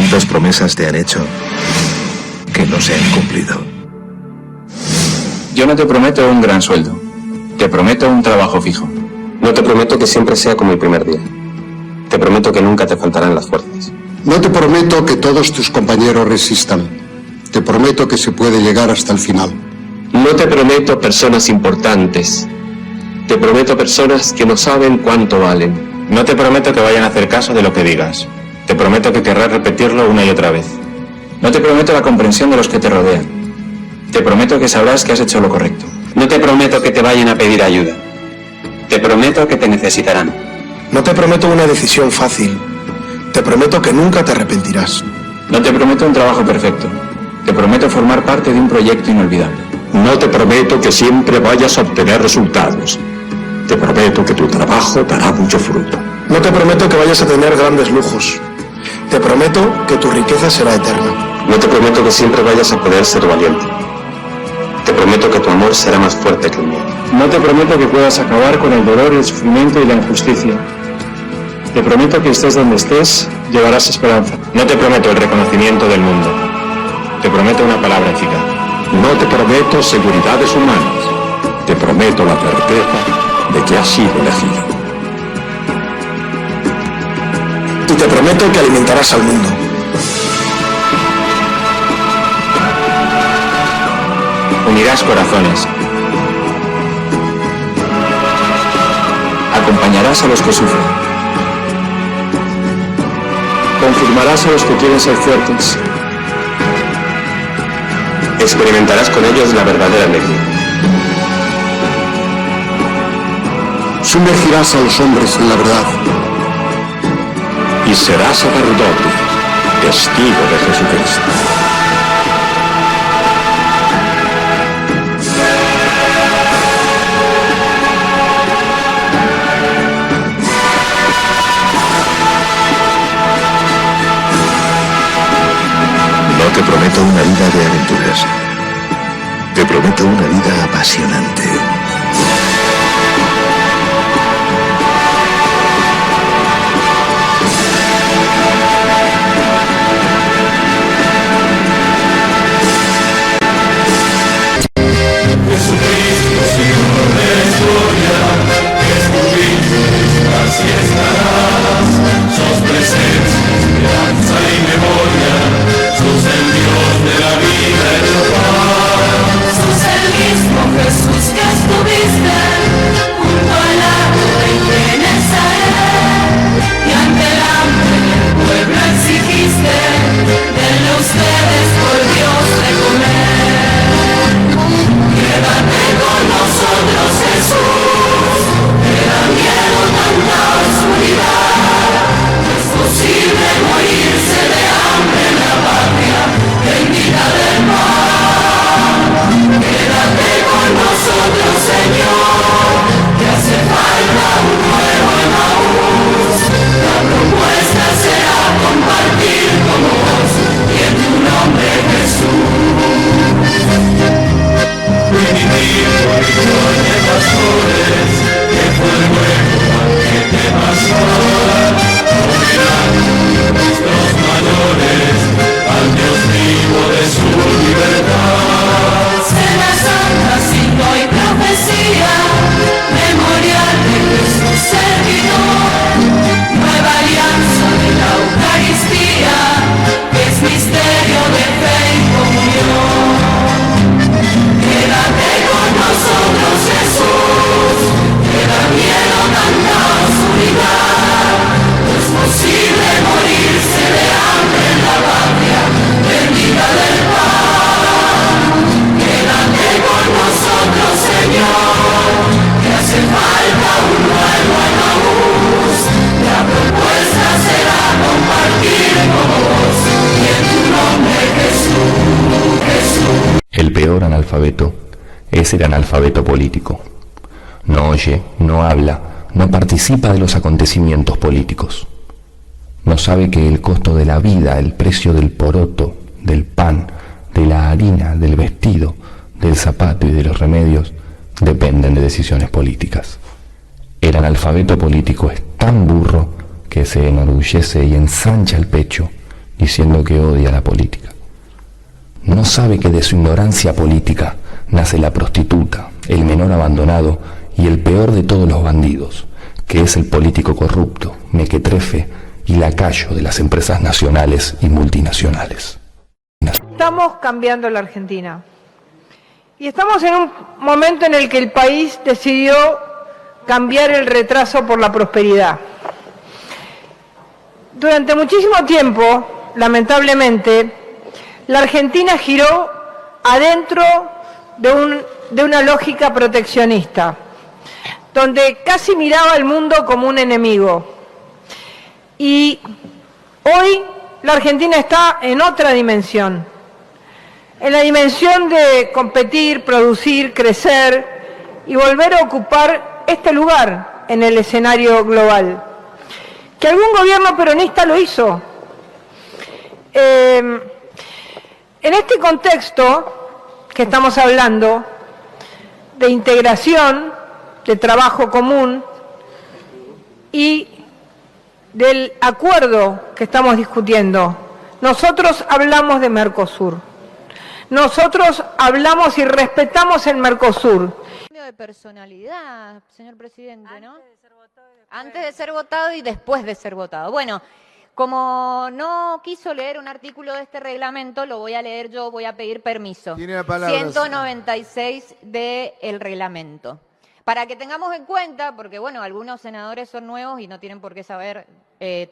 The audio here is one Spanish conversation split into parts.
¿Cuántas promesas te han hecho que no se han cumplido? Yo no te prometo un gran sueldo. Te prometo un trabajo fijo. No te prometo que siempre sea como el primer día. Te prometo que nunca te faltarán las fuerzas. No te prometo que todos tus compañeros resistan. Te prometo que se puede llegar hasta el final. No te prometo personas importantes. Te prometo personas que no saben cuánto valen. No te prometo que vayan a hacer caso de lo que digas. Te prometo que querrás repetirlo una y otra vez. No te prometo la comprensión de los que te rodean. Te prometo que sabrás que has hecho lo correcto. No te prometo que te vayan a pedir ayuda. Te prometo que te necesitarán. No te prometo una decisión fácil. Te prometo que nunca te arrepentirás. No te prometo un trabajo perfecto. Te prometo formar parte de un proyecto inolvidable. No te prometo que siempre vayas a obtener resultados. Te prometo que tu trabajo dará mucho fruto. No te prometo que vayas a tener grandes lujos. Te prometo que tu riqueza será eterna. No te prometo que siempre vayas a poder ser valiente. Te prometo que tu amor será más fuerte que el mío. No te prometo que puedas acabar con el dolor, el sufrimiento y la injusticia. Te prometo que estés donde estés, llevarás esperanza. No te prometo el reconocimiento del mundo. Te prometo una palabra eficaz. No te prometo seguridades humanas. Te prometo la certeza de que has sido elegido. Y te prometo que alimentarás al mundo. Unirás corazones. Acompañarás a los que sufren. Confirmarás a los que quieren ser fuertes. Experimentarás con ellos la verdadera alegría. Sumergirás a los hombres en la verdad. Y serás sacerdote, testigo de Jesucristo. No te prometo una vida de aventuras. Te prometo una vida apasionante. El peor analfabeto es el analfabeto político. No oye, no habla, no participa de los acontecimientos políticos. No sabe que el costo de la vida, el precio del poroto, del pan, de la harina, del vestido, del zapato y de los remedios dependen de decisiones políticas. El analfabeto político es tan burro que se enorgullece y ensancha el pecho diciendo que odia la política. No sabe que de su ignorancia política nace la prostituta, el menor abandonado y el peor de todos los bandidos, que es el político corrupto, mequetrefe y lacayo de las empresas nacionales y multinacionales. Estamos cambiando la Argentina. Y estamos en un momento en el que el país decidió cambiar el retraso por la prosperidad. Durante muchísimo tiempo, lamentablemente, la Argentina giró adentro de una lógica proteccionista, donde casi miraba al mundo como un enemigo. Y hoy la Argentina está en otra dimensión, en la dimensión de competir, producir, crecer y volver a ocupar este lugar en el escenario global. Que algún gobierno peronista lo hizo. En este contexto que estamos hablando de integración, de trabajo común y del acuerdo que estamos discutiendo, nosotros hablamos de Mercosur. Nosotros hablamos y respetamos el Mercosur. De personalidad, señor presidente, ¿no? Antes de ser votado y después de ser votado. Bueno, como no quiso leer un artículo de este reglamento, lo voy a leer yo, voy a pedir permiso. Tiene la palabra. 196 del reglamento. Para que tengamos en cuenta, porque bueno, algunos senadores son nuevos y no tienen por qué saber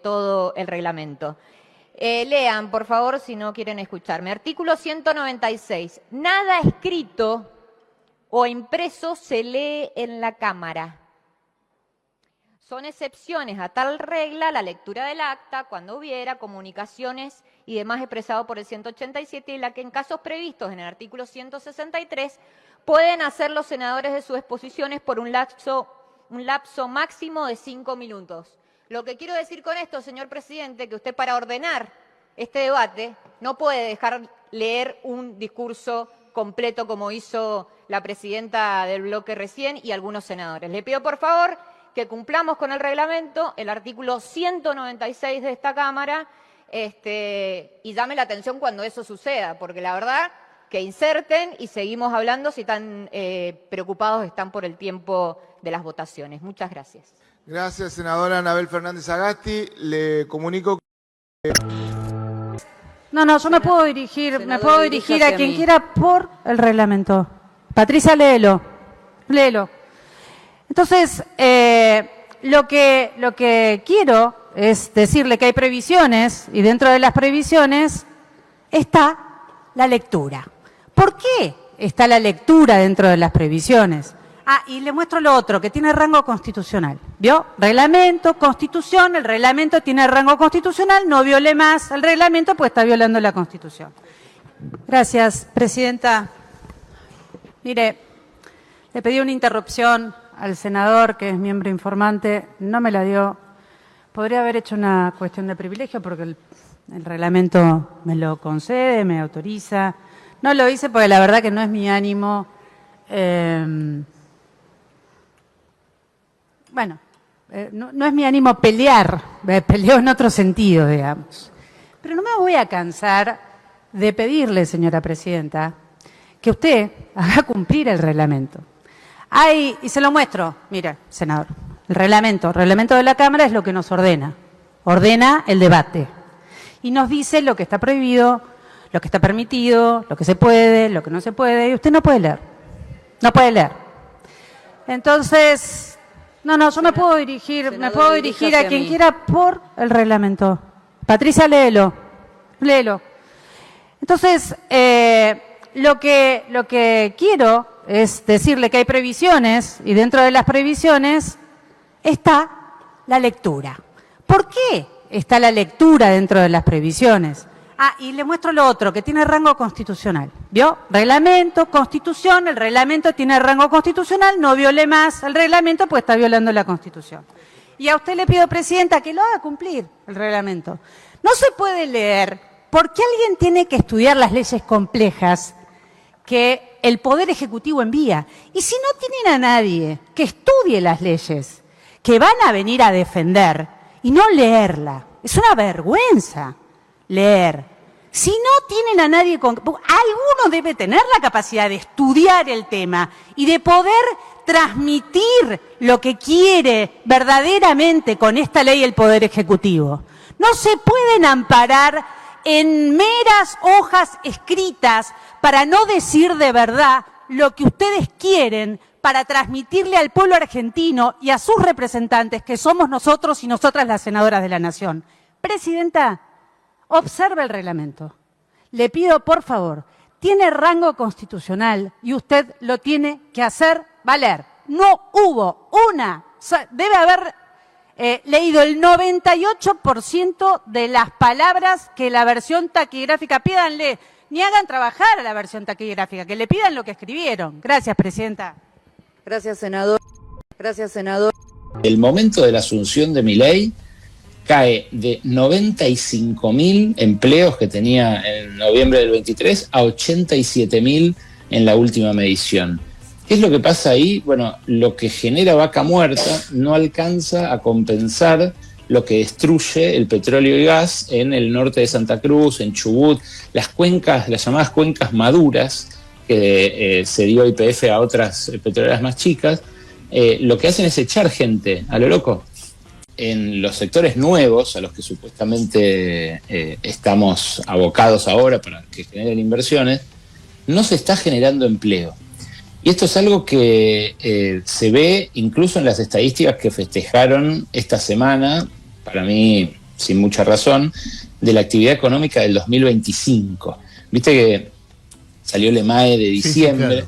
todo el reglamento. Lean, por favor, si no quieren escucharme. Artículo 196. Nada escrito o impreso se lee en la Cámara. Son excepciones a tal regla la lectura del acta cuando hubiera comunicaciones y demás expresado por el 187 y la que en casos previstos en el artículo 163 pueden hacer los senadores de sus exposiciones por un lapso máximo de 5 minutos. Lo que quiero decir con esto, señor presidente, que usted para ordenar este debate no puede dejar leer un discurso completo como hizo la presidenta del bloque recién y algunos senadores. Le pido por favor que cumplamos con el reglamento, el artículo 196 de esta Cámara, y llame la atención cuando eso suceda, porque la verdad que inserten y seguimos hablando si tan preocupados están por el tiempo de las votaciones. Muchas gracias. Gracias, senadora Anabel Fernández Agasti. Le comunico que... No, yo me puedo dirigir a quien quiera por el reglamento. Patricia, léelo. Entonces, lo que quiero es decirle que hay previsiones y dentro de las previsiones está la lectura. ¿Por qué está la lectura dentro de las previsiones? Y le muestro lo otro, que tiene rango constitucional. ¿Vio? Reglamento, Constitución, el reglamento tiene rango constitucional, no viole más el reglamento, pues está violando la Constitución. Gracias, presidenta. Mire, le pedí una interrupción al senador, que es miembro informante, no me la dio. Podría haber hecho una cuestión de privilegio porque el reglamento me lo concede, me autoriza. No lo hice porque la verdad que no es mi ánimo. No es mi ánimo pelear, peleo en otro sentido, digamos. Pero no me voy a cansar de pedirle, señora presidenta, que usted haga cumplir el reglamento. Y se lo muestro, mire, senador, el reglamento de la Cámara es lo que nos ordena el debate. Y nos dice lo que está prohibido, lo que está permitido, lo que se puede, lo que no se puede, y usted no puede leer. Entonces... yo me puedo dirigir a quien quiera por el reglamento. Patricia, léelo. Entonces, lo que quiero es decirle que hay previsiones y dentro de las previsiones está la lectura. ¿Por qué está la lectura dentro de las previsiones? Y le muestro lo otro, que tiene rango constitucional. ¿Vio? Reglamento, Constitución, el reglamento tiene rango constitucional, no viole más el reglamento, pues está violando la Constitución. Y a usted le pido, presidenta, que lo haga cumplir el reglamento. No se puede leer, porque alguien tiene que estudiar las leyes complejas que el Poder Ejecutivo envía. Y si no tienen a nadie que estudie las leyes, que van a venir a defender y no leerla, es una vergüenza. leer. Si no tienen a nadie con... Alguno debe tener la capacidad de estudiar el tema y de poder transmitir lo que quiere verdaderamente con esta ley el Poder Ejecutivo. No se pueden amparar en meras hojas escritas para no decir de verdad lo que ustedes quieren para transmitirle al pueblo argentino y a sus representantes, que somos nosotros y nosotras las senadoras de la Nación. Presidenta, observe el reglamento. Le pido, por favor, tiene rango constitucional y usted lo tiene que hacer valer. No hubo una, debe haber leído el 98% de las palabras que la versión taquigráfica, pídanle, ni hagan trabajar a la versión taquigráfica, que le pidan lo que escribieron. Gracias, Presidenta. Gracias, senador. Gracias, senador. El momento de la asunción de Milei cae de 95.000 empleos que tenía en noviembre del 23 a 87.000 en la última medición. ¿Qué es lo que pasa ahí? Bueno, lo que genera Vaca Muerta no alcanza a compensar lo que destruye el petróleo y gas en el norte de Santa Cruz, en Chubut, las cuencas, las llamadas cuencas maduras, que se dio YPF a otras petroleras más chicas. Lo que hacen es echar gente a lo loco. En los sectores nuevos, a los que supuestamente estamos abocados ahora para que generen inversiones, no se está generando empleo. Y esto es algo que se ve incluso en las estadísticas que festejaron esta semana, para mí sin mucha razón, de la actividad económica del 2025. Viste que salió el EMAE de diciembre. Sí, claro.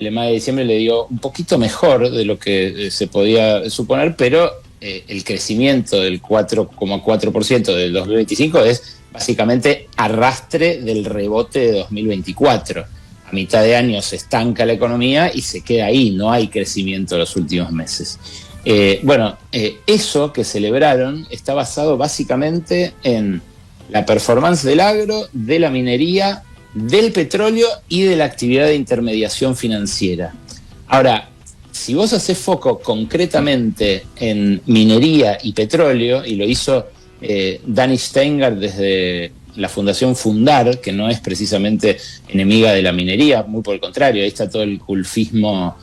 El EMAE de diciembre le dio un poquito mejor de lo que se podía suponer, pero el crecimiento del 4,4% del 2025 es básicamente arrastre del rebote de 2024. A mitad de año se estanca la economía y se queda ahí, no hay crecimiento en los últimos meses. Eso que celebraron está basado básicamente en la performance del agro, de la minería, del petróleo y de la actividad de intermediación financiera. Ahora, si vos hacés foco concretamente en minería y petróleo, y lo hizo Dani Steingart desde la Fundación Fundar, que no es precisamente enemiga de la minería, muy por el contrario, ahí está todo el culfismo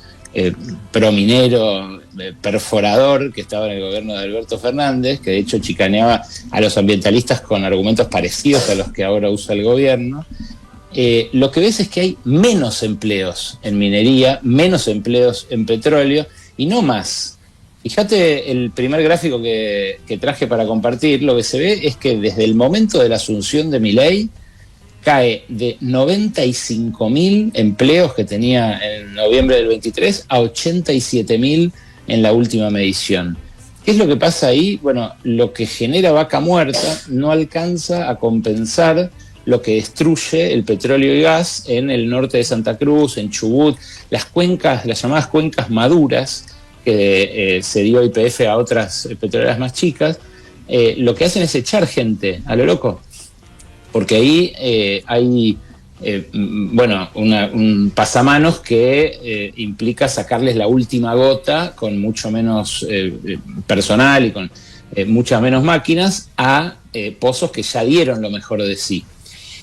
prominero, perforador, que estaba en el gobierno de Alberto Fernández, que de hecho chicaneaba a los ambientalistas con argumentos parecidos a los que ahora usa el gobierno. Lo que ves es que hay menos empleos en minería, menos empleos en petróleo y no más. Fíjate el primer gráfico que traje para compartir, lo que se ve es que desde el momento de la asunción de Milei cae de 95.000 empleos que tenía en noviembre del 23 a 87.000 en la última medición. ¿Qué es lo que pasa ahí? Bueno, lo que genera Vaca Muerta no alcanza a compensar lo que destruye el petróleo y gas en el norte de Santa Cruz, en Chubut, las cuencas, las llamadas cuencas maduras, que se dio YPF a otras petroleras más chicas. Lo que hacen es echar gente a lo loco, porque ahí hay un pasamanos que implica sacarles la última gota con mucho menos personal y con muchas menos máquinas a pozos que ya dieron lo mejor de sí.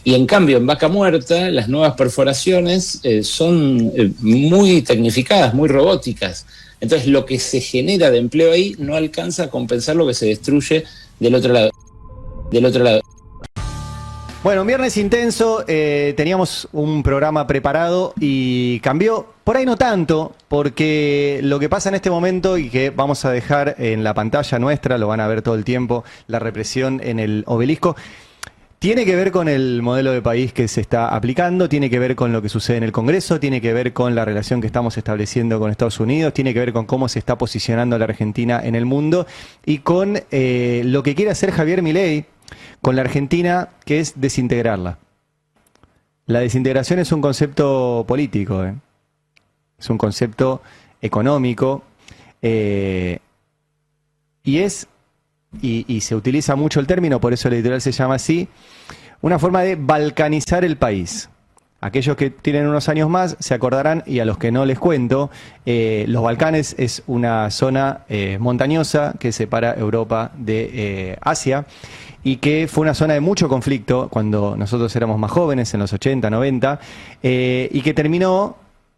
Y en cambio, en Vaca Muerta, las nuevas perforaciones son muy tecnificadas, muy robóticas. Entonces, lo que se genera de empleo ahí no alcanza a compensar lo que se destruye del otro lado. Bueno, un viernes intenso, teníamos un programa preparado y cambió, por ahí no tanto, porque lo que pasa en este momento y que vamos a dejar en la pantalla nuestra, lo van a ver todo el tiempo, la represión en el Obelisco, tiene que ver con el modelo de país que se está aplicando, tiene que ver con lo que sucede en el Congreso, tiene que ver con la relación que estamos estableciendo con Estados Unidos, tiene que ver con cómo se está posicionando la Argentina en el mundo y con lo que quiere hacer Javier Milei con la Argentina, que es desintegrarla. La desintegración es un concepto político, es un concepto económico y se utiliza mucho el término, por eso el editorial se llama así, una forma de balcanizar el país. Aquellos que tienen unos años más se acordarán, y a los que no les cuento, los Balcanes es una zona montañosa que separa Europa de Asia, y que fue una zona de mucho conflicto cuando nosotros éramos más jóvenes, en los 80, 90, y que terminó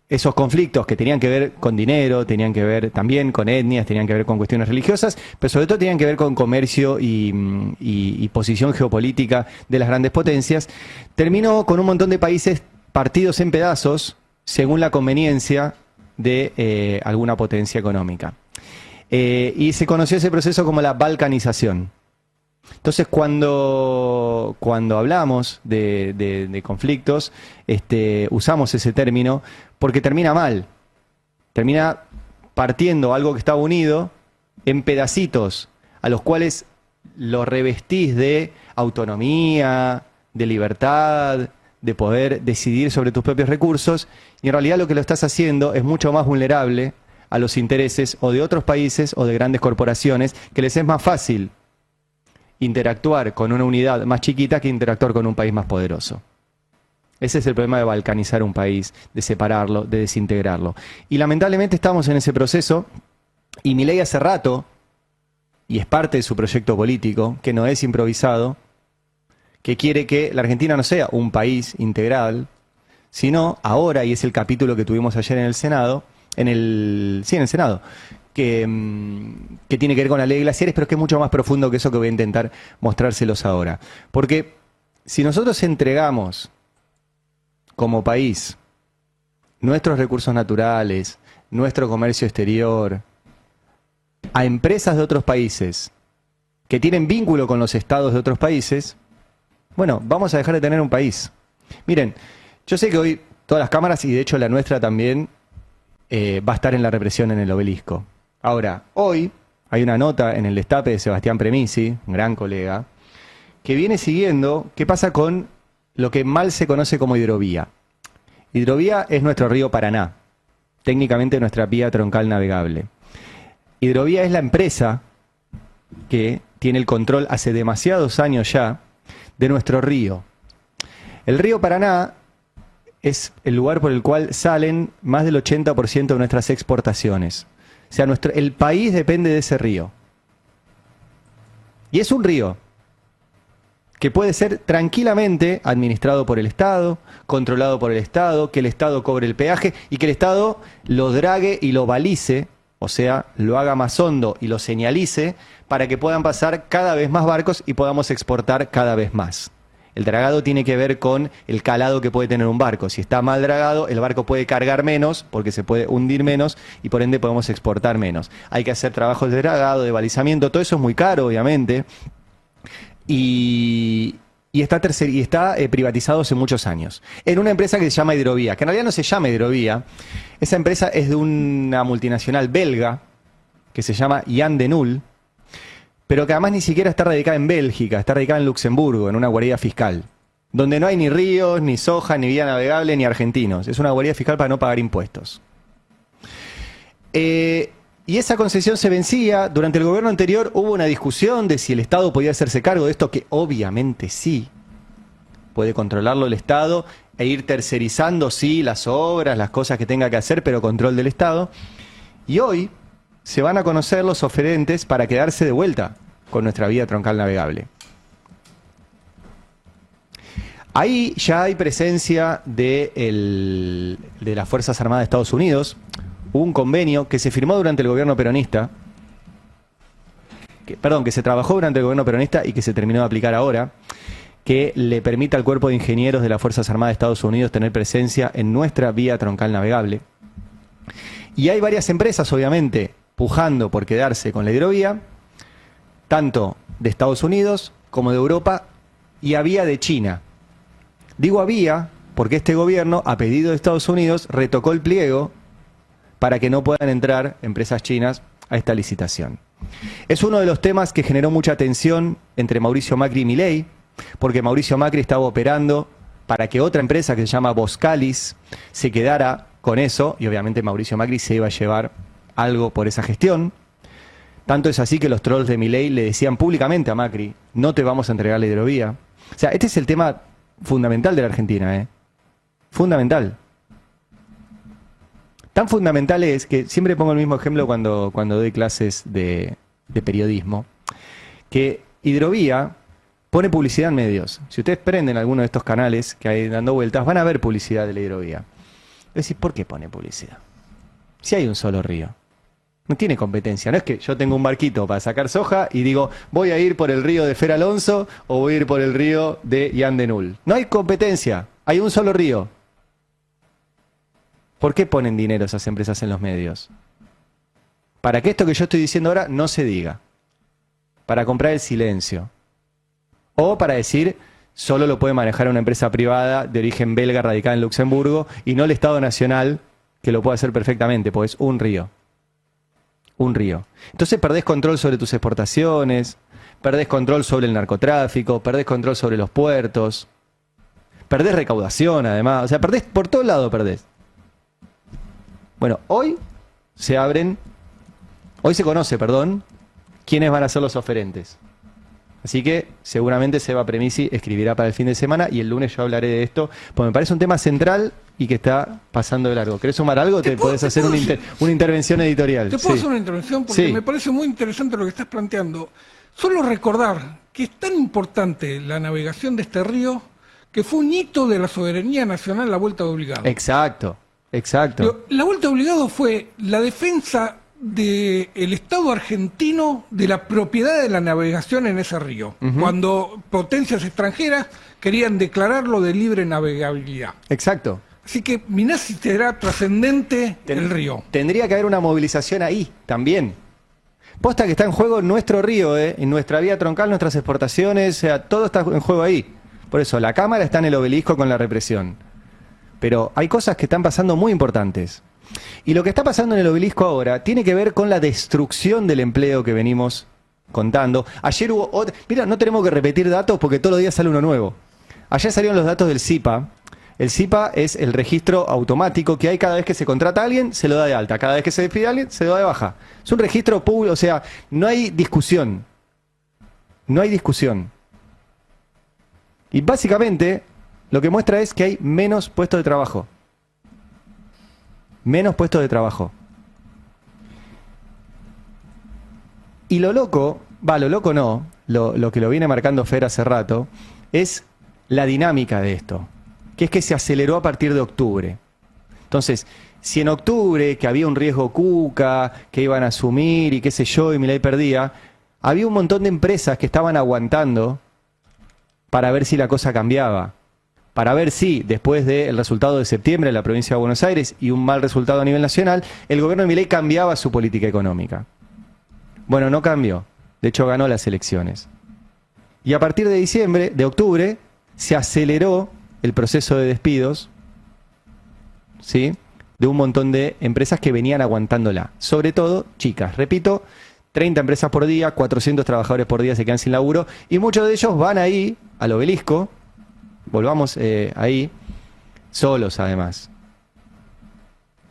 esos conflictos que tenían que ver con dinero, tenían que ver también con etnias, tenían que ver con cuestiones religiosas, pero sobre todo tenían que ver con comercio y posición geopolítica de las grandes potencias. Terminó con un montón de países partidos en pedazos según la conveniencia de alguna potencia económica. Y se conoció ese proceso como la balcanización. Entonces, cuando hablamos de conflictos, usamos ese término porque termina mal. Termina partiendo algo que estaba unido en pedacitos a los cuales lo revestís de autonomía, de libertad, de poder decidir sobre tus propios recursos, y en realidad lo que lo estás haciendo es mucho más vulnerable a los intereses o de otros países o de grandes corporaciones, que les es más fácil interactuar con una unidad más chiquita que interactuar con un país más poderoso. Ese es el problema de balcanizar un país, de separarlo, de desintegrarlo. Y lamentablemente estamos en ese proceso, y Milei hace rato, y es parte de su proyecto político, que no es improvisado, que quiere que la Argentina no sea un país integral, sino ahora, y es el capítulo que tuvimos ayer en el Senado, en el Senado, que tiene que ver con la ley de glaciares, pero que es mucho más profundo que eso, que voy a intentar mostrárselos ahora. Porque si nosotros entregamos como país nuestros recursos naturales, nuestro comercio exterior, a empresas de otros países que tienen vínculo con los estados de otros países, bueno, vamos a dejar de tener un país. Miren, yo sé que hoy todas las cámaras, y de hecho la nuestra también, va a estar en la represión en el Obelisco. Ahora, hoy hay una nota en el Destape de Sebastián Premisi, un gran colega, que viene siguiendo qué pasa con lo que mal se conoce como hidrovía. Hidrovía es nuestro río Paraná, técnicamente nuestra vía troncal navegable. Hidrovía es la empresa que tiene el control hace demasiados años ya de nuestro río. El río Paraná es el lugar por el cual salen más del 80% de nuestras exportaciones. O sea, el país depende de ese río. Y es un río que puede ser tranquilamente administrado por el Estado, controlado por el Estado, que el Estado cobre el peaje y que el Estado lo drague y lo balice, o sea, lo haga más hondo y lo señalice para que puedan pasar cada vez más barcos y podamos exportar cada vez más. El dragado tiene que ver con el calado que puede tener un barco. Si está mal dragado, el barco puede cargar menos porque se puede hundir menos y por ende podemos exportar menos. Hay que hacer trabajos de dragado, de balizamiento, todo eso es muy caro, obviamente. Y está privatizado hace muchos años. En una empresa que se llama Hidrovía, que en realidad no se llama Hidrovía. Esa empresa es de una multinacional belga que se llama Jan de Nul, pero que además ni siquiera está radicada en Bélgica, está radicada en Luxemburgo, en una guarida fiscal, donde no hay ni ríos, ni soja, ni vía navegable, ni argentinos. Es una guarida fiscal para no pagar impuestos. Y esa concesión se vencía. Durante el gobierno anterior hubo una discusión de si el Estado podía hacerse cargo de esto, que obviamente sí. Puede controlarlo el Estado e ir tercerizando, sí, las obras, las cosas que tenga que hacer, pero control del Estado. Y hoy se van a conocer los oferentes para quedarse de vuelta con nuestra vía troncal navegable. Ahí ya hay presencia de las Fuerzas Armadas de Estados Unidos. Hubo un convenio que se firmó durante el gobierno peronista, que se trabajó durante el gobierno peronista y que se terminó de aplicar ahora, que le permite al Cuerpo de Ingenieros de las Fuerzas Armadas de Estados Unidos tener presencia en nuestra vía troncal navegable. Y hay varias empresas, obviamente, pujando por quedarse con la hidrovía, tanto de Estados Unidos como de Europa, y había de China. Digo había porque este gobierno, a pedido de Estados Unidos, retocó el pliego para que no puedan entrar empresas chinas a esta licitación. Es uno de los temas que generó mucha tensión entre Mauricio Macri y Milei, porque Mauricio Macri estaba operando para que otra empresa que se llama Boskalis se quedara con eso, y obviamente Mauricio Macri se iba a llevar algo por esa gestión. Tanto es así que los trolls de Milei le decían públicamente a Macri: no te vamos a entregar la hidrovía. O sea, este es el tema fundamental de la Argentina, Fundamental. Tan fundamental es que siempre pongo el mismo ejemplo cuando doy clases de periodismo, que Hidrovía pone publicidad en medios. Si ustedes prenden alguno de estos canales que hay dando vueltas, van a ver publicidad de la Hidrovía. Es decir, ¿por qué pone publicidad? Si hay un solo río. No tiene competencia. No es que yo tengo un barquito para sacar soja y digo, voy a ir por el río de Fer Alonso o voy a ir por el río de Ian de Null. No hay competencia. Hay un solo río. ¿Por qué ponen dinero esas empresas en los medios? Para que esto que yo estoy diciendo ahora no se diga. Para comprar el silencio. O para decir, solo lo puede manejar una empresa privada de origen belga radicada en Luxemburgo y no el Estado Nacional, que lo puede hacer perfectamente, porque es un río. Un río. Entonces perdés control sobre tus exportaciones, perdés control sobre el narcotráfico, perdés control sobre los puertos, perdés recaudación además, o sea, perdés por todo lado, perdés. Bueno, hoy se conoce, quiénes van a ser los oferentes. Así que seguramente Seba Premisi escribirá para el fin de semana y el lunes yo hablaré de esto, porque me parece un tema central y que está pasando de largo. ¿Querés sumar algo? ¿Te podés hacer una intervención editorial? Te puedo hacer una intervención porque me parece muy interesante lo que estás planteando. Solo recordar que es tan importante la navegación de este río que fue un hito de la soberanía nacional la Vuelta de Obligado. Exacto, exacto. La Vuelta de Obligado fue la defensa del Estado argentino de la propiedad de la navegación en ese río, cuando potencias extranjeras querían declararlo de libre navegabilidad. Exacto. Así que mirá si será trascendente el río. Tendría que haber una movilización ahí también. Posta que está en juego nuestro río, en nuestra vía troncal, nuestras exportaciones, o sea, todo está en juego ahí. Por eso, la Cámara está en el obelisco con la represión. Pero hay cosas que están pasando muy importantes. Y lo que está pasando en el obelisco ahora tiene que ver con la destrucción del empleo que venimos contando. Ayer hubo otra... Mira, no tenemos que repetir datos porque todos los días sale uno nuevo. Ayer salieron los datos del CIPA. El CIPA es el registro automático que hay cada vez que se contrata a alguien, se lo da de alta. Cada vez que se despide a alguien, se lo da de baja. Es un registro público, o sea, no hay discusión. No hay discusión. Y básicamente lo que muestra es que hay menos puestos de trabajo. Menos puestos de trabajo. Y lo loco no, lo que lo viene marcando Fer hace rato, es la dinámica de esto, que es que se aceleró a partir de octubre. Entonces, si en octubre, que había un riesgo Cuca, que iban a asumir y qué sé yo, y Milei perdía, había un montón de empresas que estaban aguantando para ver si la cosa cambiaba. Para ver si, después del resultado de septiembre en la provincia de Buenos Aires y un mal resultado a nivel nacional, el gobierno de Milei cambiaba su política económica. Bueno, no cambió. De hecho, ganó las elecciones. Y a partir de octubre, se aceleró el proceso de despidos, ¿sí?, de un montón de empresas que venían aguantándola. Sobre todo, chicas. Repito, 30 empresas por día, 400 trabajadores por día se quedan sin laburo, y muchos de ellos van ahí, al obelisco, volvamos ahí, solos además.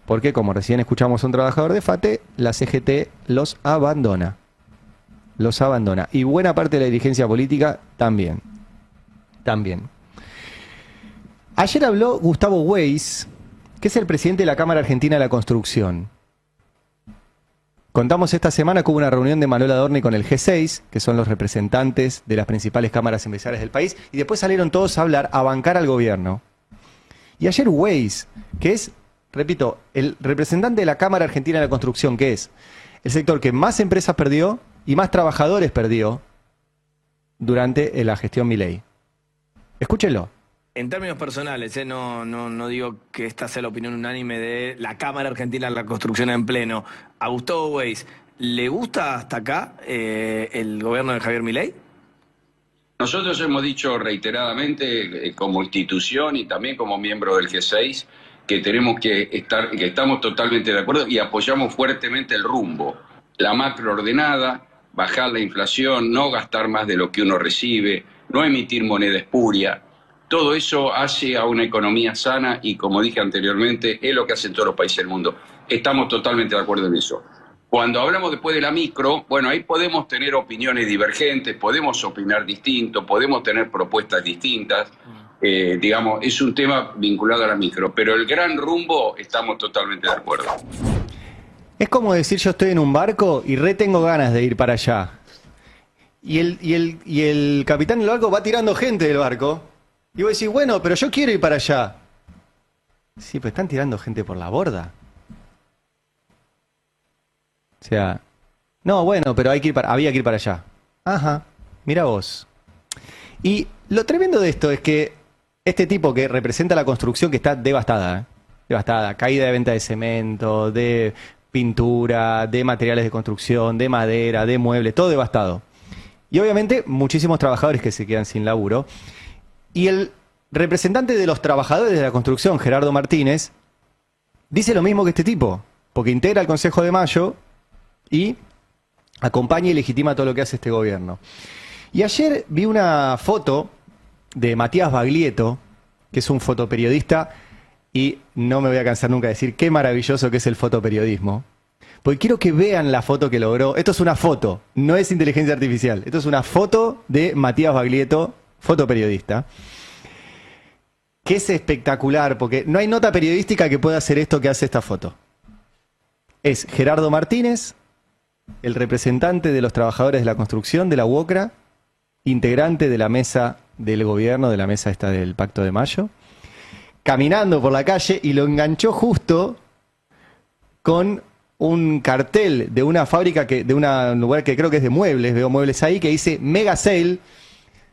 Porque, como recién escuchamos a un trabajador de FATE, la CGT los abandona. Los abandona. Y buena parte de la dirigencia política también. También. Ayer habló Gustavo Weiss, que es el presidente de la Cámara Argentina de la Construcción. Contamos esta semana que hubo una reunión de Manuel Adorni con el G6, que son los representantes de las principales cámaras empresariales del país, y después salieron todos a hablar, a bancar al gobierno. Y ayer Weiss, que es, repito, el representante de la Cámara Argentina de la Construcción, que es el sector que más empresas perdió y más trabajadores perdió durante la gestión Milei. Escúchenlo. En términos personales, no digo que esta sea la opinión unánime de la Cámara Argentina de la Construcción en pleno. A Gustavo Weiss, ¿le gusta hasta acá el gobierno de Javier Milei? Nosotros hemos dicho reiteradamente como institución y también como miembro del G6 que tenemos que estamos totalmente de acuerdo y apoyamos fuertemente el rumbo, la macro ordenada, bajar la inflación, no gastar más de lo que uno recibe, no emitir moneda espuria. Todo eso hace a una economía sana y, como dije anteriormente, es lo que hacen todos los países del mundo. Estamos totalmente de acuerdo en eso. Cuando hablamos después de la micro, bueno, ahí podemos tener opiniones divergentes, podemos opinar distinto, podemos tener propuestas distintas, digamos, es un tema vinculado a la micro, pero el gran rumbo estamos totalmente de acuerdo. Es como decir, yo estoy en un barco y tengo ganas de ir para allá. Y el capitán del barco va tirando gente del barco. Y vos decís, bueno, pero yo quiero ir para allá. Sí, pero están tirando gente por la borda. O sea, no, bueno, pero había que ir para allá. Ajá, mira vos. Y lo tremendo de esto es que este tipo que representa la construcción, que está devastada, devastada, caída de venta de cemento, de pintura, de materiales de construcción, de madera, de muebles, todo devastado. Y obviamente muchísimos trabajadores que se quedan sin laburo. Y el representante de los trabajadores de la construcción, Gerardo Martínez, dice lo mismo que este tipo, porque integra el Consejo de Mayo y acompaña y legitima todo lo que hace este gobierno. Y ayer vi una foto de Matías Baglietto, que es un fotoperiodista, y no me voy a cansar nunca de decir qué maravilloso que es el fotoperiodismo. Porque quiero que vean la foto que logró. Esto es una foto, no es inteligencia artificial. Esto es una foto de Matías Baglietto, fotoperiodista, que es espectacular, porque no hay nota periodística que pueda hacer esto que hace esta foto. Es Gerardo Martínez, el representante de los trabajadores de la construcción de la UOCRA, integrante de la mesa del gobierno, de la mesa esta del Pacto de Mayo, caminando por la calle, y lo enganchó justo con un cartel de una fábrica, de un lugar que creo que es de muebles, veo muebles ahí, que dice Mega Sale,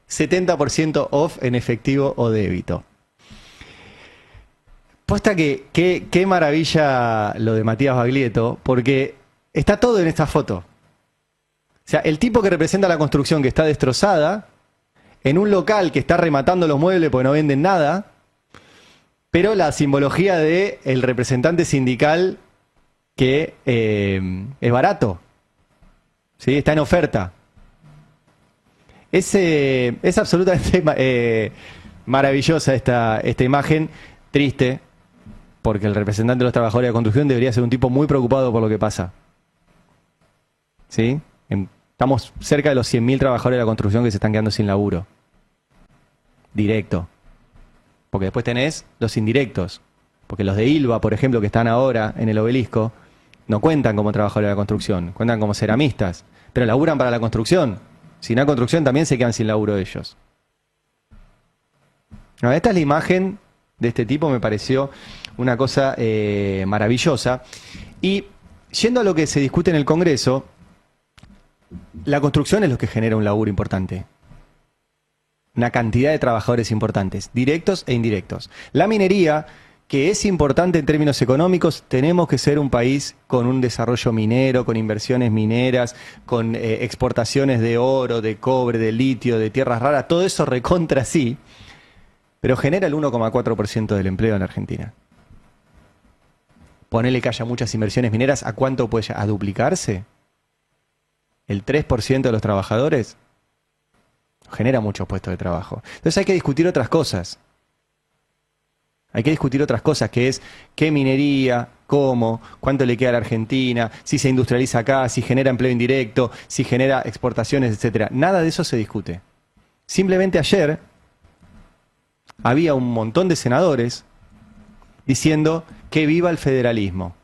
70% off en efectivo o débito. Posta que qué maravilla lo de Matías Baglietto, porque está todo en esta foto. O sea, el tipo que representa la construcción, que está destrozada, en un local que está rematando los muebles porque no venden nada, pero la simbología de el representante sindical que es barato, ¿sí? Está en oferta. Es absolutamente maravillosa esta imagen, triste, porque el representante de los trabajadores de la construcción debería ser un tipo muy preocupado por lo que pasa. ¿Sí? Estamos cerca de los 100.000 trabajadores de la construcción que se están quedando sin laburo. Directo. Porque después tenés los indirectos. Porque los de Ilva, por ejemplo, que están ahora en el Obelisco, no cuentan como trabajadores de la construcción, cuentan como ceramistas, pero laburan para la construcción. Si no hay construcción, también se quedan sin laburo ellos. No, esta es la imagen de este tipo, me pareció una cosa maravillosa. Y yendo a lo que se discute en el Congreso, la construcción es lo que genera un laburo importante. Una cantidad de trabajadores importantes, directos e indirectos. La minería, que es importante en términos económicos, tenemos que ser un país con un desarrollo minero, con inversiones mineras, con exportaciones de oro, de cobre, de litio, de tierras raras, todo eso recontra sí, pero genera el 1,4% del empleo en la Argentina. Ponele que haya muchas inversiones mineras, ¿a cuánto puede llegar? ¿A duplicarse? ¿El 3% de los trabajadores? Genera muchos puestos de trabajo. Entonces hay que discutir otras cosas. Hay que discutir otras cosas, que es qué minería, cómo, cuánto le queda a la Argentina, si se industrializa acá, si genera empleo indirecto, si genera exportaciones, etcétera. Nada de eso se discute. Simplemente ayer había un montón de senadores diciendo que viva el federalismo.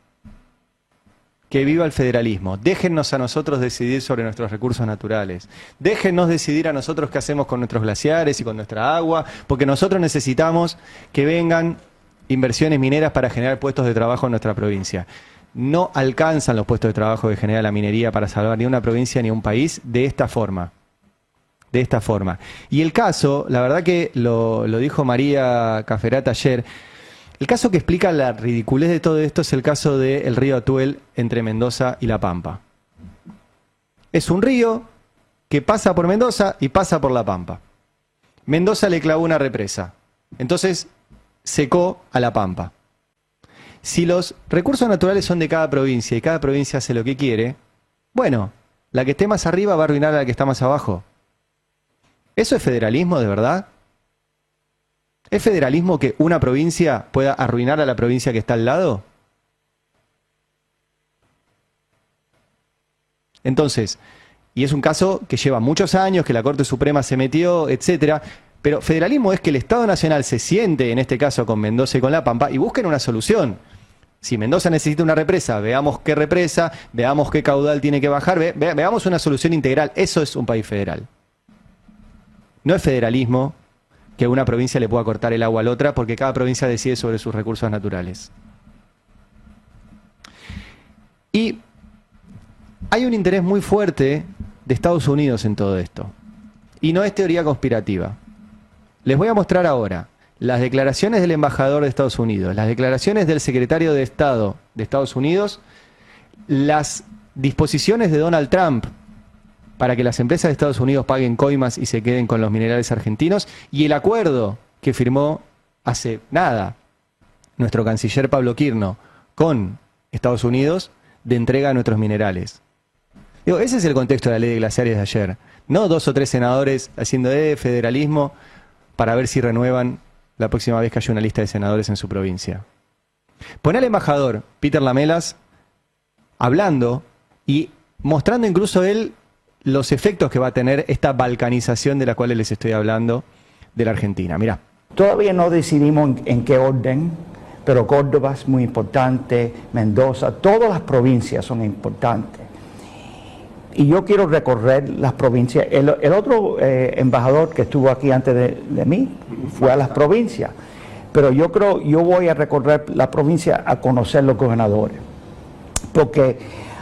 Que viva el federalismo. Déjennos a nosotros decidir sobre nuestros recursos naturales. Déjennos decidir a nosotros qué hacemos con nuestros glaciares y con nuestra agua, porque nosotros necesitamos que vengan inversiones mineras para generar puestos de trabajo en nuestra provincia. No alcanzan los puestos de trabajo que genera la minería para salvar ni una provincia ni un país de esta forma. De esta forma. Y el caso, la verdad que lo dijo María Caferata ayer, el caso que explica la ridiculez de todo esto es el caso del río Atuel entre Mendoza y La Pampa. Es un río que pasa por Mendoza y pasa por La Pampa. Mendoza le clavó una represa, entonces secó a La Pampa. Si los recursos naturales son de cada provincia y cada provincia hace lo que quiere, bueno, la que esté más arriba va a arruinar a la que está más abajo. ¿Eso es federalismo de verdad? ¿Es federalismo que una provincia pueda arruinar a la provincia que está al lado? Entonces, y es un caso que lleva muchos años, que la Corte Suprema se metió, etcétera, Pero federalismo es que el Estado Nacional se siente, en este caso con Mendoza y con La Pampa, y busquen una solución. Si Mendoza necesita una represa, veamos qué represa, veamos qué caudal tiene que bajar, veamos una solución integral. Eso es un país federal. No es federalismo que una provincia le pueda cortar el agua a la otra porque cada provincia decide sobre sus recursos naturales. Y hay un interés muy fuerte de Estados Unidos en todo esto. Y no es teoría conspirativa. Les voy a mostrar ahora las declaraciones del embajador de Estados Unidos, las declaraciones del secretario de Estado de Estados Unidos, las disposiciones de Donald Trump para que las empresas de Estados Unidos paguen coimas y se queden con los minerales argentinos, y el acuerdo que firmó hace nada nuestro canciller Pablo Quirno con Estados Unidos de entrega a nuestros minerales. Digo, ese es el contexto de la ley de glaciares de ayer. No 2 o 3 senadores haciendo federalismo para ver si renuevan la próxima vez que haya una lista de senadores en su provincia. Pone al embajador Peter Lamelas hablando y mostrando incluso él los efectos que va a tener esta balcanización de la cual les estoy hablando de la Argentina. Mirá. Todavía no decidimos en qué orden, pero Córdoba es muy importante, Mendoza, todas las provincias son importantes. Y yo quiero recorrer las provincias. El otro embajador que estuvo aquí antes de mí fue a las provincias. Pero yo creo, yo voy a recorrer la provincia a conocer los gobernadores. Porque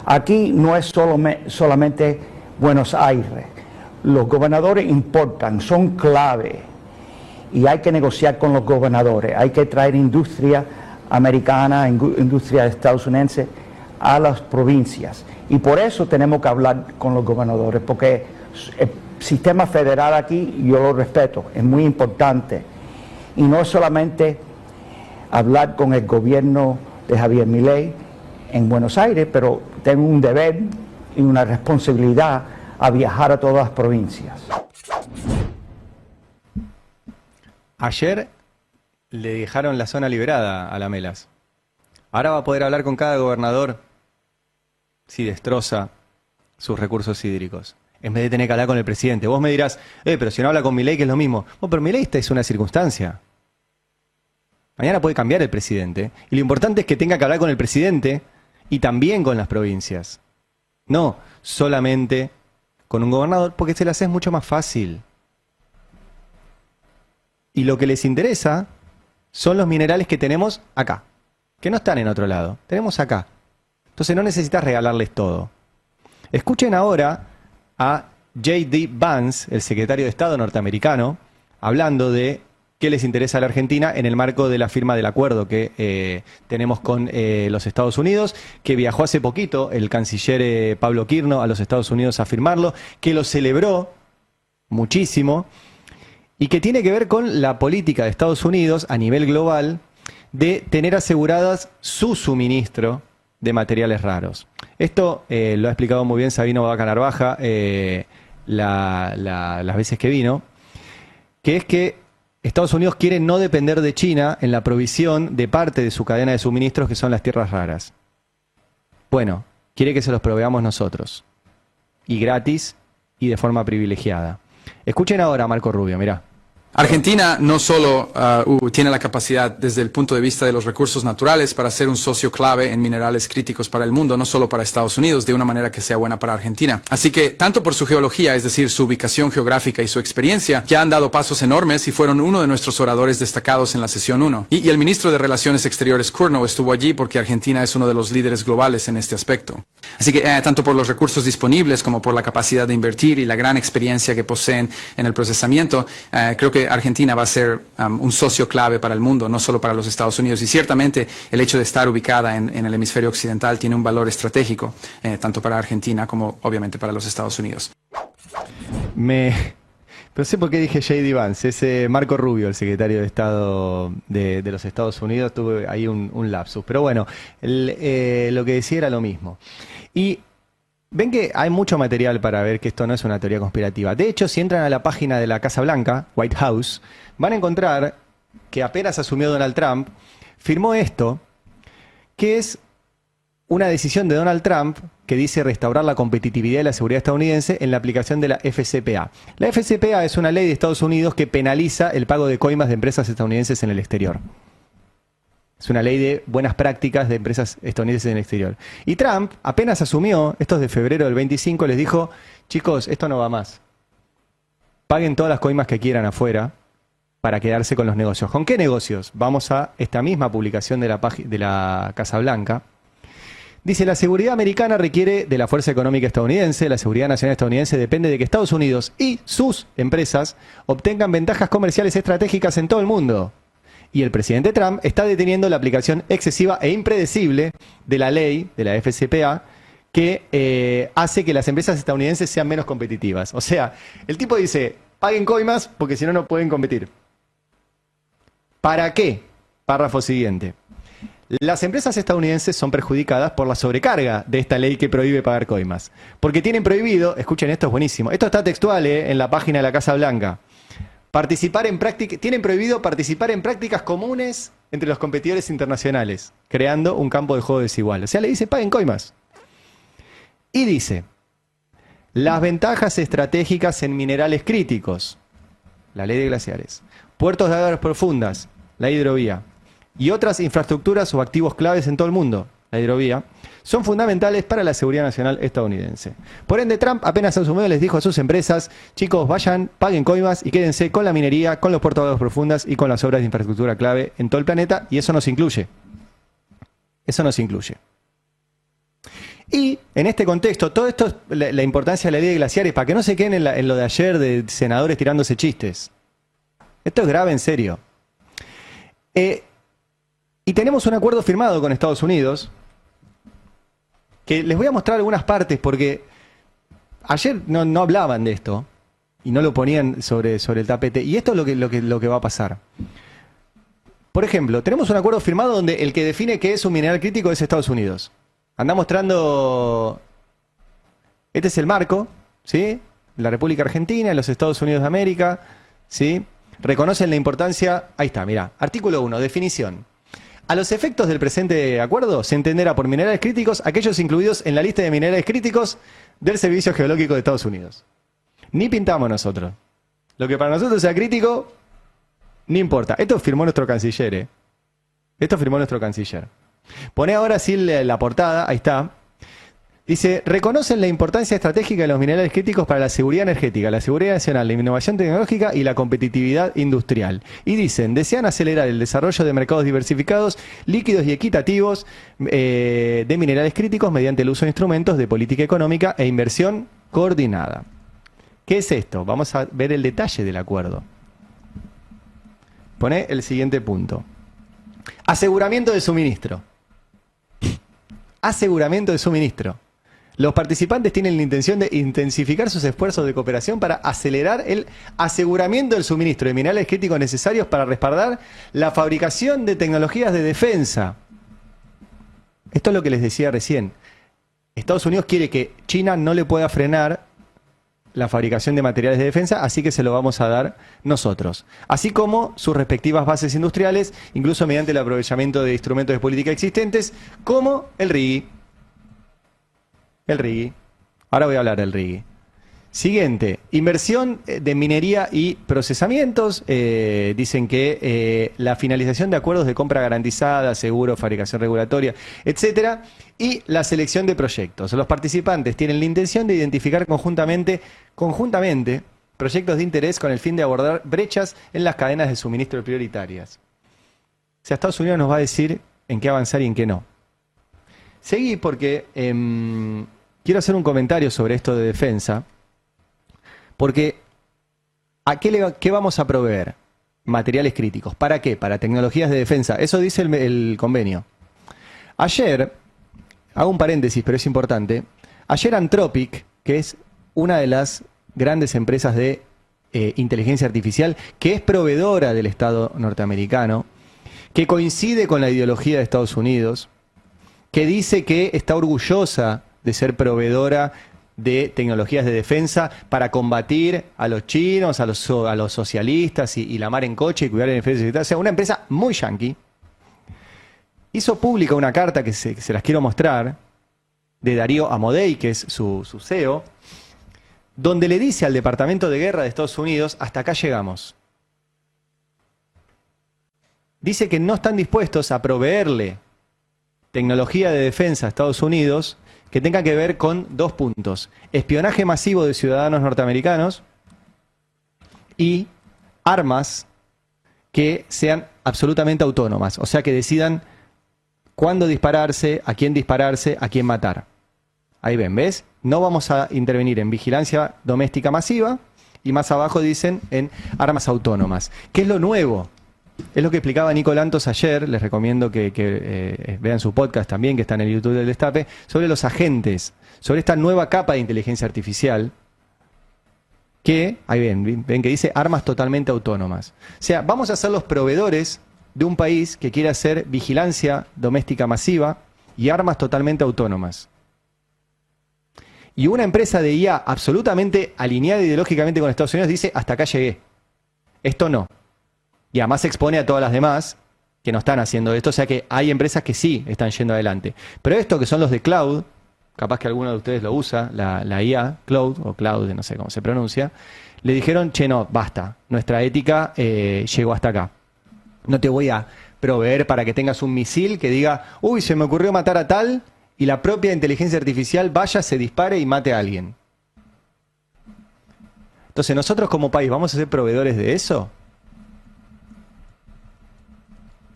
aquí no es solamente Buenos Aires. Los gobernadores importan, son clave. Y hay que negociar con los gobernadores. Hay que traer industria americana, industria estadounidense a las provincias. Y por eso tenemos que hablar con los gobernadores, porque el sistema federal aquí yo lo respeto, es muy importante. Y no es solamente hablar con el gobierno de Javier Milei en Buenos Aires, pero tengo un deber y una responsabilidad a viajar a todas las provincias. Ayer le dejaron la zona liberada a Lamelas. Ahora va a poder hablar con cada gobernador si destroza sus recursos hídricos, en vez de tener que hablar con el presidente. Vos me dirás, pero si no habla con Milei, que es lo mismo. Bueno, pero Milei esta es una circunstancia. Mañana puede cambiar el presidente. Y lo importante es que tenga que hablar con el presidente y también con las provincias. No solamente con un gobernador, porque se las es mucho más fácil. Y lo que les interesa son los minerales que tenemos acá, que no están en otro lado. Tenemos acá. Entonces no necesitas regalarles todo. Escuchen ahora a J.D. Vance, el secretario de Estado norteamericano, hablando de qué les interesa a la Argentina en el marco de la firma del acuerdo que tenemos con los Estados Unidos, que viajó hace poquito el canciller Pablo Quirno a los Estados Unidos a firmarlo, que lo celebró muchísimo y que tiene que ver con la política de Estados Unidos a nivel global de tener aseguradas su suministro de materiales raros. Esto lo ha explicado muy bien Sabino Vaca Narvaja las veces que vino, que es que Estados Unidos quiere no depender de China en la provisión de parte de su cadena de suministros, que son las tierras raras. Bueno, quiere que se los proveamos nosotros. Y gratis y de forma privilegiada. Escuchen ahora a Marco Rubio, mirá. Argentina no solo tiene la capacidad desde el punto de vista de los recursos naturales para ser un socio clave en minerales críticos para el mundo, no solo para Estados Unidos, de una manera que sea buena para Argentina. Así que, tanto por su geología, es decir, su ubicación geográfica y su experiencia, ya han dado pasos enormes y fueron uno de nuestros oradores destacados en la sesión 1. Y el ministro de Relaciones Exteriores, Curnow, estuvo allí porque Argentina es uno de los líderes globales en este aspecto. Así que, tanto por los recursos disponibles como por la capacidad de invertir y la gran experiencia que poseen en el procesamiento, creo que Argentina va a ser un socio clave para el mundo, no solo para los Estados Unidos. Y ciertamente el hecho de estar ubicada en el hemisferio occidental tiene un valor estratégico, tanto para Argentina como obviamente para los Estados Unidos. No sé por qué dije J.D. Vance, es Marco Rubio, el secretario de Estado de los Estados Unidos, tuve ahí un lapsus. Pero bueno, lo que decía era lo mismo. Y ven que hay mucho material para ver que esto no es una teoría conspirativa. De hecho, si entran a la página de la Casa Blanca, White House, van a encontrar que apenas asumió Donald Trump, firmó esto, que es una decisión de Donald Trump que dice restaurar la competitividad y la seguridad estadounidense en la aplicación de la FCPA. La FCPA es una ley de Estados Unidos que penaliza el pago de coimas de empresas estadounidenses en el exterior. Es una ley de buenas prácticas de empresas estadounidenses en el exterior. Y Trump apenas asumió, esto es de febrero del 25, les dijo, chicos, esto no va más. Paguen todas las coimas que quieran afuera para quedarse con los negocios. ¿Con qué negocios? Vamos a esta misma publicación de la Casa Blanca. Dice, la seguridad americana requiere de la fuerza económica estadounidense, la seguridad nacional estadounidense depende de que Estados Unidos y sus empresas obtengan ventajas comerciales estratégicas en todo el mundo. Y el presidente Trump está deteniendo la aplicación excesiva e impredecible de la ley, de la FCPA, que hace que las empresas estadounidenses sean menos competitivas. O sea, el tipo dice, paguen coimas porque si no, no pueden competir. ¿Para qué? Párrafo siguiente. Las empresas estadounidenses son perjudicadas por la sobrecarga de esta ley que prohíbe pagar coimas. Porque tienen prohibido, escuchen, esto es buenísimo, esto está textual en la página de la Casa Blanca, tienen prohibido participar en prácticas comunes entre los competidores internacionales, creando un campo de juego desigual. O sea, le dice, paguen coimas. Y dice, las ventajas estratégicas en minerales críticos, la ley de glaciares, puertos de aguas profundas, la hidrovía, y otras infraestructuras o activos claves en todo el mundo, la hidrovía, son fundamentales para la seguridad nacional estadounidense. Por ende, Trump apenas asumió les dijo a sus empresas, chicos, vayan, paguen coimas y quédense con la minería, con los puertos de aguas profundas y con las obras de infraestructura clave en todo el planeta, y eso nos incluye. Eso nos incluye. Y en este contexto, todo esto es la importancia de la ley de glaciares, para que no se queden en lo de ayer de senadores tirándose chistes. Esto es grave, en serio. Y tenemos un acuerdo firmado con Estados Unidos, que les voy a mostrar algunas partes, porque ayer no hablaban de esto, y no lo ponían sobre el tapete, y esto es lo que va a pasar. Por ejemplo, tenemos un acuerdo firmado donde el que define qué es un mineral crítico es Estados Unidos. Anda mostrando, este es el marco, ¿sí? La República Argentina, los Estados Unidos de América, ¿sí? Reconocen la importancia, ahí está, mirá, artículo 1, definición. A los efectos del presente acuerdo se entenderá por minerales críticos aquellos incluidos en la lista de minerales críticos del Servicio Geológico de Estados Unidos. Ni pintamos nosotros. Lo que para nosotros sea crítico, no importa. Esto firmó nuestro canciller, ¿eh? Esto firmó nuestro canciller. Pone ahora sí la portada, ahí está. Dice, reconocen la importancia estratégica de los minerales críticos para la seguridad energética, la seguridad nacional, la innovación tecnológica y la competitividad industrial. Y dicen, desean acelerar el desarrollo de mercados diversificados, líquidos y equitativos de minerales críticos mediante el uso de instrumentos de política económica e inversión coordinada. ¿Qué es esto? Vamos a ver el detalle del acuerdo. Pone el siguiente punto. Aseguramiento de suministro. Aseguramiento de suministro. Los participantes tienen la intención de intensificar sus esfuerzos de cooperación para acelerar el aseguramiento del suministro de minerales críticos necesarios para respaldar la fabricación de tecnologías de defensa. Esto es lo que les decía recién. Estados Unidos quiere que China no le pueda frenar la fabricación de materiales de defensa, así que se lo vamos a dar nosotros. Así como sus respectivas bases industriales, incluso mediante el aprovechamiento de instrumentos de política existentes, como el RIGI. El RIGI. Ahora voy a hablar del RIGI. Siguiente, inversión de minería y procesamientos. Dicen que la finalización de acuerdos de compra garantizada, seguro, fabricación regulatoria, etcétera, y la selección de proyectos. Los participantes tienen la intención de identificar conjuntamente proyectos de interés con el fin de abordar brechas en las cadenas de suministro prioritarias. O sea, Estados Unidos nos va a decir en qué avanzar y en qué no. Seguí porque quiero hacer un comentario sobre esto de defensa. Porque, ¿qué vamos a proveer? Materiales críticos. ¿Para qué? Para tecnologías de defensa. Eso dice el convenio. Ayer, hago un paréntesis, pero es importante. Ayer Anthropic, que es una de las grandes empresas de inteligencia artificial, que es proveedora del Estado norteamericano, que coincide con la ideología de Estados Unidos, que dice que está orgullosa de ser proveedora de tecnologías de defensa para combatir a los chinos, a los socialistas y la mar en coche y cuidar el defensa. O sea, una empresa muy yanqui. hizo pública una carta que se las quiero mostrar, de Darío Amodei, que es su CEO, donde le dice al Departamento de Guerra de Estados Unidos, hasta acá llegamos. Dice que no están dispuestos a proveerle tecnología de defensa a Estados Unidos que tenga que ver con 2 puntos. Espionaje masivo de ciudadanos norteamericanos y armas que sean absolutamente autónomas. O sea, que decidan cuándo dispararse, a quién matar. Ahí ven, ¿ves? No vamos a intervenir en vigilancia doméstica masiva y más abajo dicen en armas autónomas. ¿Qué es lo nuevo? Es lo que explicaba Nico Lantos ayer, les recomiendo que vean su podcast también, que está en el YouTube del Destape, sobre los agentes, sobre esta nueva capa de inteligencia artificial, que, ahí ven que dice armas totalmente autónomas. O sea, vamos a ser los proveedores de un país que quiere hacer vigilancia doméstica masiva y armas totalmente autónomas. Y una empresa de IA absolutamente alineada ideológicamente con Estados Unidos dice, hasta acá llegué. Esto no. Y además se expone a todas las demás que no están haciendo esto. O sea que hay empresas que sí están yendo adelante. Pero esto que son los de cloud, capaz que alguno de ustedes lo usa, la IA, cloud, o cloud, no sé cómo se pronuncia, le dijeron, che, no, basta. Nuestra ética llegó hasta acá. No te voy a proveer para que tengas un misil que diga, uy, se me ocurrió matar a tal, y la propia inteligencia artificial vaya, se dispare y mate a alguien. Entonces, nosotros como país, ¿vamos a ser proveedores de eso?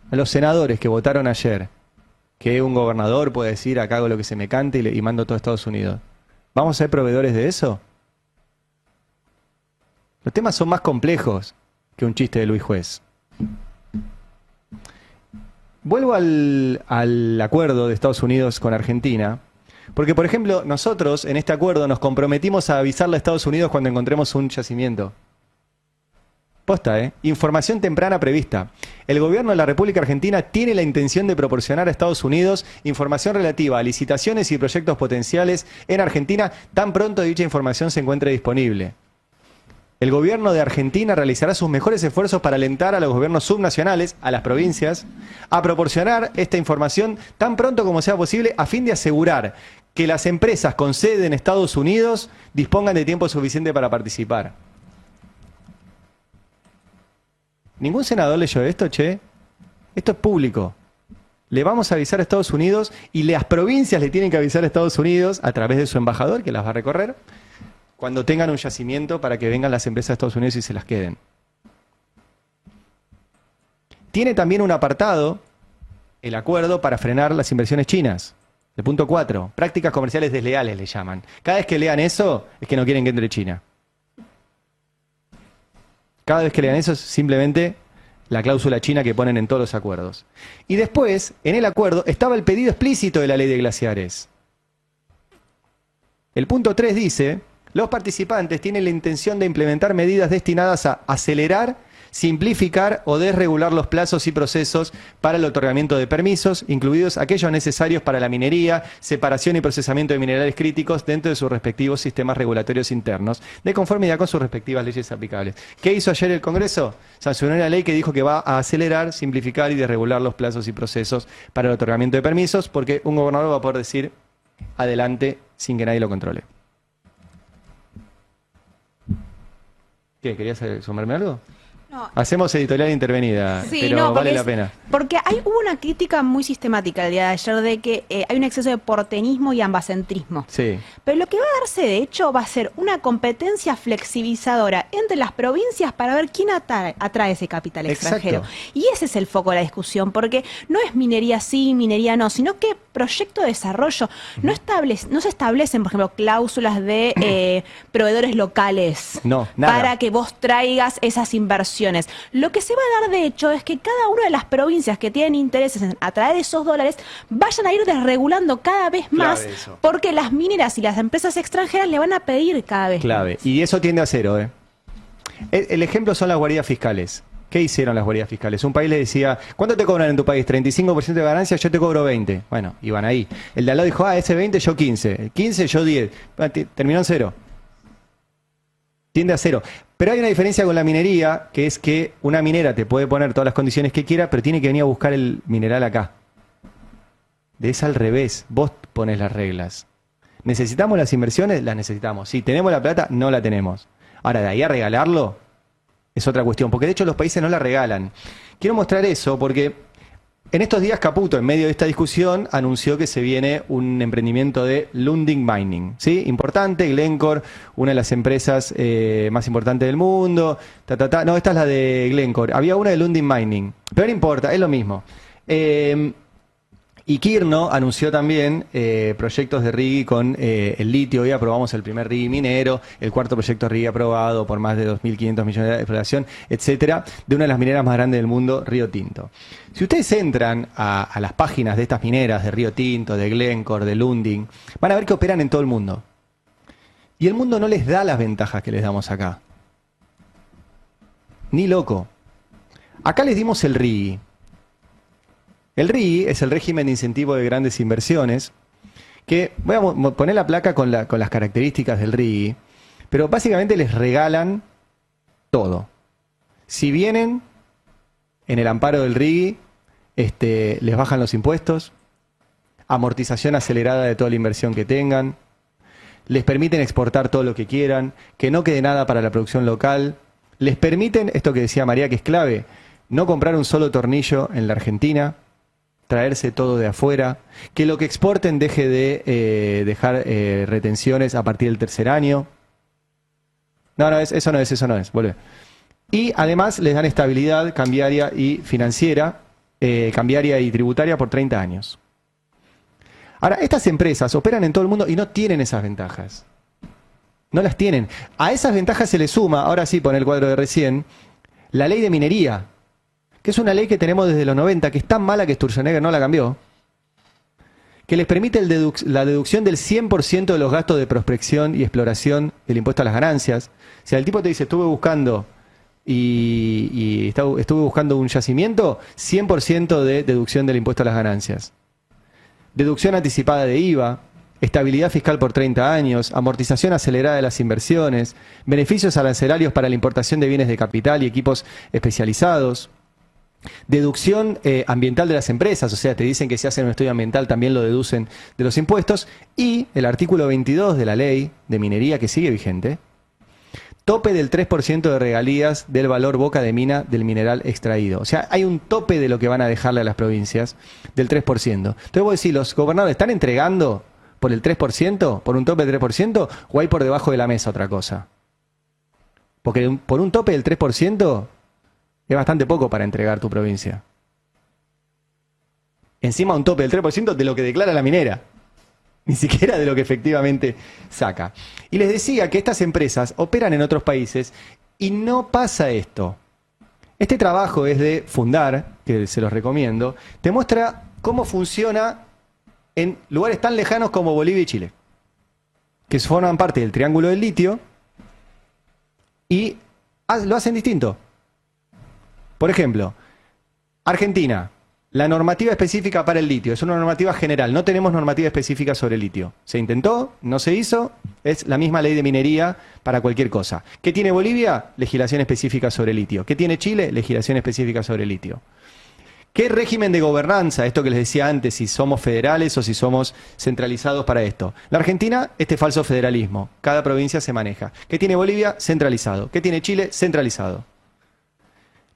A los senadores que votaron ayer, que un gobernador puede decir, acá hago lo que se me cante y mando todo a Estados Unidos. ¿Vamos a ser proveedores de eso? Los temas son más complejos que un chiste de Luis Juez. Vuelvo al acuerdo de Estados Unidos con Argentina, porque, por ejemplo, nosotros en este acuerdo nos comprometimos a avisarle a Estados Unidos cuando encontremos un yacimiento. Posta, Información temprana prevista. El gobierno de la República Argentina tiene la intención de proporcionar a Estados Unidos información relativa a licitaciones y proyectos potenciales en Argentina tan pronto dicha información se encuentre disponible. El gobierno de Argentina realizará sus mejores esfuerzos para alentar a los gobiernos subnacionales, a las provincias, a proporcionar esta información tan pronto como sea posible a fin de asegurar que las empresas con sede en Estados Unidos dispongan de tiempo suficiente para participar. ¿Ningún senador leyó esto, che? Esto es público. Le vamos a avisar a Estados Unidos y las provincias le tienen que avisar a Estados Unidos a través de su embajador, que las va a recorrer, cuando tengan un yacimiento para que vengan las empresas de Estados Unidos y se las queden. Tiene también un apartado, el acuerdo, para frenar las inversiones chinas. El punto 4, prácticas comerciales desleales le llaman. Cada vez que lean eso, es que no quieren que entre China. Cada vez que lean eso es simplemente la cláusula china que ponen en todos los acuerdos. Y después, en el acuerdo, estaba el pedido explícito de la ley de glaciares. El punto 3 dice, los participantes tienen la intención de implementar medidas destinadas a acelerar, simplificar o desregular los plazos y procesos para el otorgamiento de permisos, incluidos aquellos necesarios para la minería, separación y procesamiento de minerales críticos dentro de sus respectivos sistemas regulatorios internos, de conformidad con sus respectivas leyes aplicables. ¿Qué hizo ayer el Congreso? Sancionó una ley que dijo que va a acelerar, simplificar y desregular los plazos y procesos para el otorgamiento de permisos, porque un gobernador va a poder decir adelante sin que nadie lo controle. ¿Qué? ¿Querías sumarme algo? No. Hacemos editorial intervenida, Sí, pero no, vale porque la pena. Porque hubo una crítica muy sistemática el día de ayer de que hay un exceso de porteñismo y ambacentrismo. Sí. Pero lo que va a darse, de hecho, va a ser una competencia flexibilizadora entre las provincias para ver quién atrae ese capital extranjero. Exacto. Y ese es el foco de la discusión, porque no es minería sí, minería no, sino que proyecto de desarrollo. No se establecen, por ejemplo, cláusulas de proveedores locales No, nada. para que vos traigas esas inversiones. Lo que se va a dar, de hecho, es que cada una de las provincias que tienen intereses en atraer esos dólares vayan a ir desregulando cada vez más, Clave eso. porque las mineras y las empresas extranjeras le van a pedir cada vez Clave. más. Y eso tiende a cero, El ejemplo son las guaridas fiscales. ¿Qué hicieron las guaridas fiscales? Un país le decía, ¿cuánto te cobran en tu país? 35% de ganancia, yo te cobro 20. Bueno, iban ahí. El de al lado dijo, ese 20, yo 15. 15, yo 10. Terminó en cero. Tiende a cero. Pero hay una diferencia con la minería, que es que una minera te puede poner todas las condiciones que quiera, pero tiene que venir a buscar el mineral acá. Es al revés, vos pones las reglas. ¿Necesitamos las inversiones? Las necesitamos. Si tenemos la plata, no la tenemos. Ahora, de ahí a regalarlo, es otra cuestión, porque de hecho los países no la regalan. Quiero mostrar eso porque en estos días Caputo, en medio de esta discusión, anunció que se viene un emprendimiento de Lundin Mining, ¿sí? Importante, Glencore, una de las empresas más importantes del mundo. No, esta es la de Glencore. Había una de Lundin Mining, pero no importa, es lo mismo. Y Kirno anunció también proyectos de RIGI con el litio. Hoy aprobamos el primer RIGI minero, el cuarto proyecto RIGI aprobado por más de 2.500 millones de exploración, etcétera, de una de las mineras más grandes del mundo, Río Tinto. Si ustedes entran a las páginas de estas mineras, de Río Tinto, de Glencore, de Lundin, van a ver que operan en todo el mundo. Y el mundo no les da las ventajas que les damos acá. Ni loco. Acá les dimos el RIGI. El RIGI es el régimen de incentivo de grandes inversiones, que voy a poner la placa con las características del RIGI, pero básicamente les regalan todo. Si vienen en el amparo del RIGI, les bajan los impuestos, amortización acelerada de toda la inversión que tengan, les permiten exportar todo lo que quieran, que no quede nada para la producción local, les permiten, esto que decía María que es clave, no comprar un solo tornillo en la Argentina, traerse todo de afuera, que lo que exporten deje de dejar retenciones a partir del tercer año. Eso no es, vuelve. Y además les dan estabilidad cambiaria y financiera, cambiaria y tributaria por 30 años. Ahora, estas empresas operan en todo el mundo y no tienen esas ventajas. No las tienen. A esas ventajas se le suma, ahora sí, pon el cuadro de recién, la ley de minería, que es una ley que tenemos desde los 90, que es tan mala que Sturzenegger no la cambió, que les permite la deducción del 100% de los gastos de prospección y exploración del impuesto a las ganancias. Si el tipo te dice, estuve buscando un yacimiento, 100% de deducción del impuesto a las ganancias. Deducción anticipada de IVA, estabilidad fiscal por 30 años, amortización acelerada de las inversiones, beneficios arancelarios para la importación de bienes de capital y equipos especializados, deducción ambiental de las empresas, o sea, te dicen que si hacen un estudio ambiental también lo deducen de los impuestos, y el artículo 22 de la ley de minería que sigue vigente, tope del 3% de regalías del valor boca de mina del mineral extraído. O sea, hay un tope de lo que van a dejarle a las provincias del 3%. Entonces vos decís, ¿los gobernadores están entregando por el 3%, por un tope del 3%, o hay por debajo de la mesa otra cosa? Porque por un tope del 3%... es bastante poco para entregar tu provincia. Encima un tope del 3% de lo que declara la minera. Ni siquiera de lo que efectivamente saca. Y les decía que estas empresas operan en otros países y no pasa esto. Este trabajo es de Fundar, que se los recomiendo, te muestra cómo funciona en lugares tan lejanos como Bolivia y Chile, que forman parte del Triángulo del Litio y lo hacen distinto. Por ejemplo, Argentina, la normativa específica para el litio es una normativa general, no tenemos normativa específica sobre el litio. Se intentó, no se hizo, es la misma ley de minería para cualquier cosa. ¿Qué tiene Bolivia? Legislación específica sobre el litio. ¿Qué tiene Chile? Legislación específica sobre el litio. ¿Qué régimen de gobernanza? Esto que les decía antes, si somos federales o si somos centralizados para esto. La Argentina, falso federalismo. Cada provincia se maneja. ¿Qué tiene Bolivia? Centralizado. ¿Qué tiene Chile? Centralizado.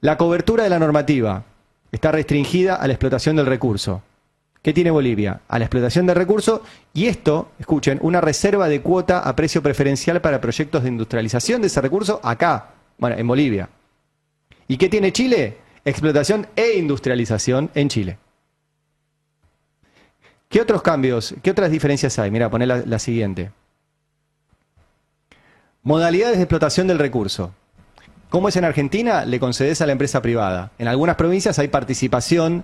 La cobertura de la normativa está restringida a la explotación del recurso. ¿Qué tiene Bolivia? A la explotación del recurso y esto, escuchen, una reserva de cuota a precio preferencial para proyectos de industrialización de ese recurso acá, bueno, en Bolivia. ¿Y qué tiene Chile? Explotación e industrialización en Chile. ¿Qué otros cambios, qué otras diferencias hay? Mira, poné la siguiente. Modalidades de explotación del recurso. ¿Cómo es en Argentina? Le concedes a la empresa privada. En algunas provincias hay participación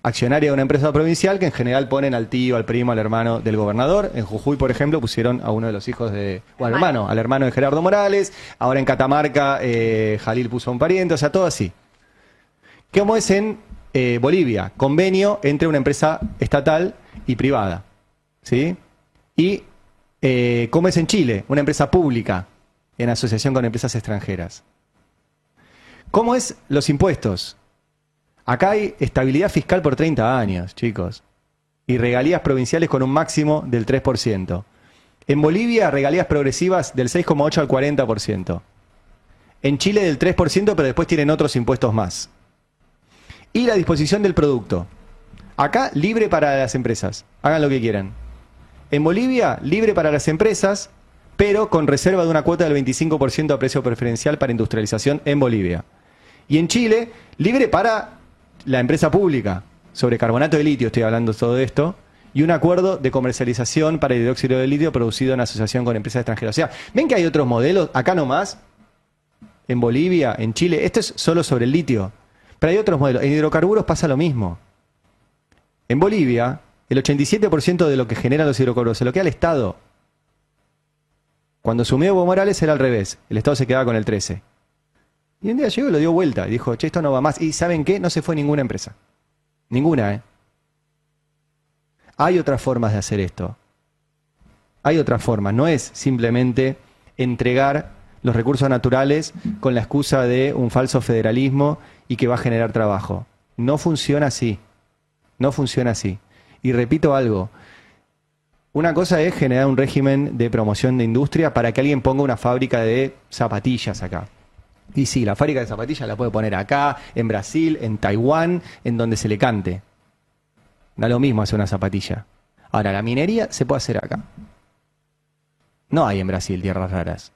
accionaria de una empresa provincial que en general ponen al tío, al primo, al hermano del gobernador. En Jujuy, por ejemplo, pusieron a uno de los hijos al hermano de Gerardo Morales. Ahora en Catamarca, Jalil puso a un pariente, o sea, todo así. ¿Cómo es en Bolivia? Convenio entre una empresa estatal y privada. ¿Sí? Y ¿cómo es en Chile? Una empresa pública en asociación con empresas extranjeras. ¿Cómo es los impuestos? Acá hay estabilidad fiscal por 30 años, chicos. y regalías provinciales con un máximo del 3%. En Bolivia, regalías progresivas del 6,8 al 40%. En Chile del 3%, pero después tienen otros impuestos más. Y la disposición del producto. Acá, libre para las empresas. Hagan lo que quieran. En Bolivia, libre para las empresas, pero con reserva de una cuota del 25% a precio preferencial para industrialización en Bolivia. Y en Chile, libre para la empresa pública. Sobre carbonato de litio estoy hablando todo esto. Y un acuerdo de comercialización para el hidróxido de litio producido en asociación con empresas extranjeras. O sea, ven que hay otros modelos, acá nomás, en Bolivia, en Chile. Esto es solo sobre el litio. Pero hay otros modelos. En hidrocarburos pasa lo mismo. En Bolivia, el 87% de lo que generan los hidrocarburos se lo queda al Estado. Cuando asumió Evo Morales era al revés. El Estado se quedaba con el 13%. Y un día llegó y lo dio vuelta. Y dijo, che, esto no va más. Y ¿saben qué? No se fue ninguna empresa. Ninguna, ¿eh? Hay otras formas de hacer esto. Hay otras formas. No es simplemente entregar los recursos naturales con la excusa de un falso federalismo y que va a generar trabajo. No funciona así. No funciona así. Y repito algo. Una cosa es generar un régimen de promoción de industria para que alguien ponga una fábrica de zapatillas acá. Y sí, la fábrica de zapatillas la puede poner acá, en Brasil, en Taiwán, en donde se le cante. Da lo mismo hacer una zapatilla. Ahora, la minería se puede hacer acá. No hay en Brasil tierras raras.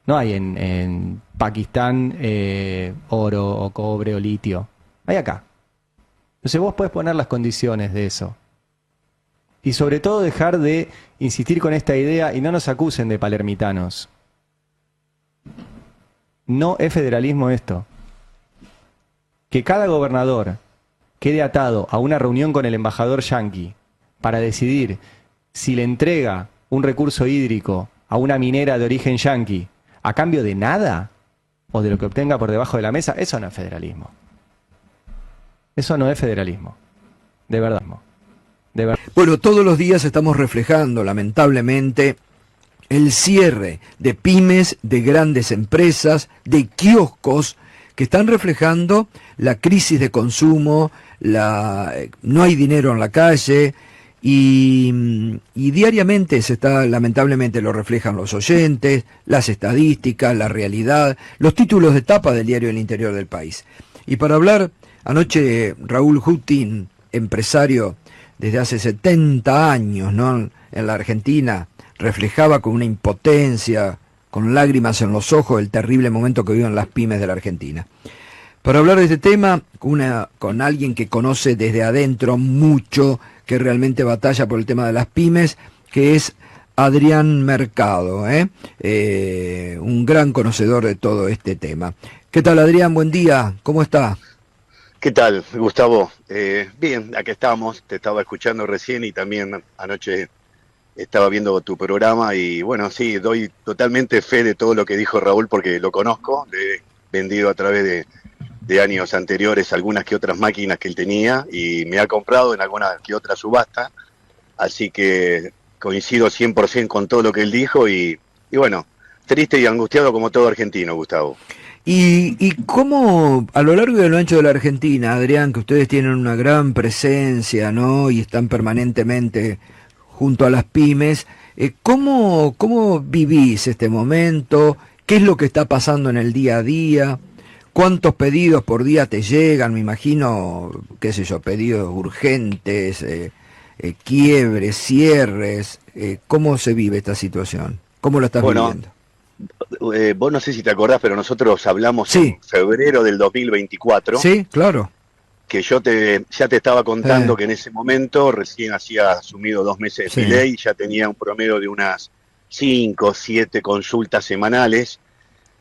No hay en Pakistán oro o cobre o litio. Hay acá. Entonces vos podés poner las condiciones de eso. Y sobre todo dejar de insistir con esta idea y no nos acusen de palermitanos. No es federalismo esto. Que cada gobernador quede atado a una reunión con el embajador yanqui para decidir si le entrega un recurso hídrico a una minera de origen yanqui a cambio de nada o de lo que obtenga por debajo de la mesa, eso no es federalismo. Eso no es federalismo. De verdad. De verdad. Bueno, todos los días estamos reflejando, lamentablemente, el cierre de pymes, de grandes empresas, de kioscos, que están reflejando la crisis de consumo, no hay dinero en la calle, y diariamente lamentablemente lo reflejan los oyentes, las estadísticas, la realidad, los títulos de tapa del diario del interior del país. Y para hablar, anoche Raúl Jutin, empresario desde hace 70 años, ¿no?, en la Argentina, reflejaba con una impotencia, con lágrimas en los ojos, el terrible momento que viven las pymes de la Argentina. Para hablar de este tema, con alguien que conoce desde adentro mucho, que realmente batalla por el tema de las pymes, que es Adrián Mercado, un gran conocedor de todo este tema. ¿Qué tal, Adrián? Buen día, ¿cómo está? ¿Qué tal, Gustavo? Bien, aquí estamos, te estaba escuchando recién y también anoche estaba viendo tu programa y bueno, sí, doy totalmente fe de todo lo que dijo Raúl porque lo conozco, le he vendido a través de años anteriores algunas que otras máquinas que él tenía y me ha comprado en alguna que otra subasta, así que coincido 100% con todo lo que él dijo y bueno, triste y angustiado como todo argentino, Gustavo. ¿Y cómo, a lo largo y a lo ancho de la Argentina, Adrián, que ustedes tienen una gran presencia, ¿no?, y están permanentemente junto a las pymes, ¿cómo vivís este momento? ¿Qué es lo que está pasando en el día a día? ¿Cuántos pedidos por día te llegan? Me imagino, qué sé yo, pedidos urgentes, quiebres, cierres. ¿Cómo se vive esta situación? ¿Cómo lo estás viviendo? Vos no sé si te acordás, pero nosotros hablamos en febrero del 2024. Sí, claro. Que yo ya te estaba contando que en ese momento recién hacía asumido 2 meses de ley, ya tenía un promedio de unas 5 o 7 consultas semanales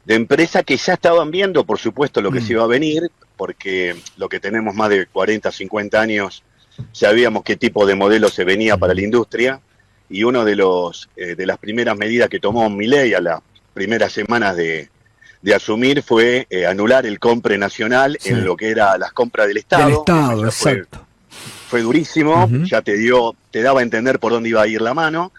de empresas que ya estaban viendo, por supuesto, lo que se iba a venir, porque lo que tenemos más de 40, 50 años, sabíamos qué tipo de modelo se venía para la industria, y uno de las primeras medidas que tomó Milei a las primeras semanas de asumir fue anular el compre nacional en lo que era las compras del Estado. Del Estado, exacto. Fue durísimo, ya te daba a entender por dónde iba a ir la mano.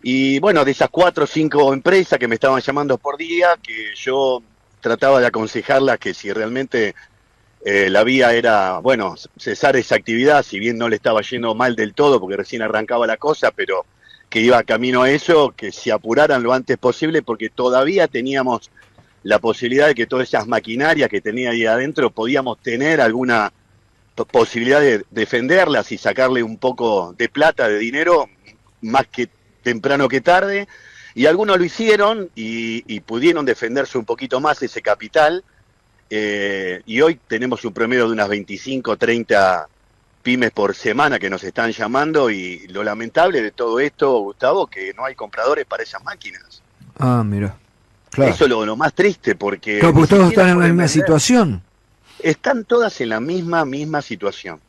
Y bueno, de esas 4 o 5 empresas que me estaban llamando por día, que yo trataba de aconsejarlas que si realmente La vía era, bueno, cesar esa actividad, si bien no le estaba yendo mal del todo, porque recién arrancaba la cosa, pero que iba camino a eso, que se apuraran lo antes posible, porque todavía teníamos la posibilidad de que todas esas maquinarias que tenía ahí adentro podíamos tener alguna posibilidad de defenderlas y sacarle un poco de plata, de dinero, más que temprano que tarde, y algunos lo hicieron y pudieron defenderse un poquito más ese capital, y hoy tenemos un promedio de unas 25, 30 pymes por semana que nos están llamando, y lo lamentable de todo esto, Gustavo, que no hay compradores para esas máquinas. Ah, mira. Claro. Eso es lo más triste, porque... Claro, porque todos están en la pueden misma vender. situación. Están todas en la misma situación.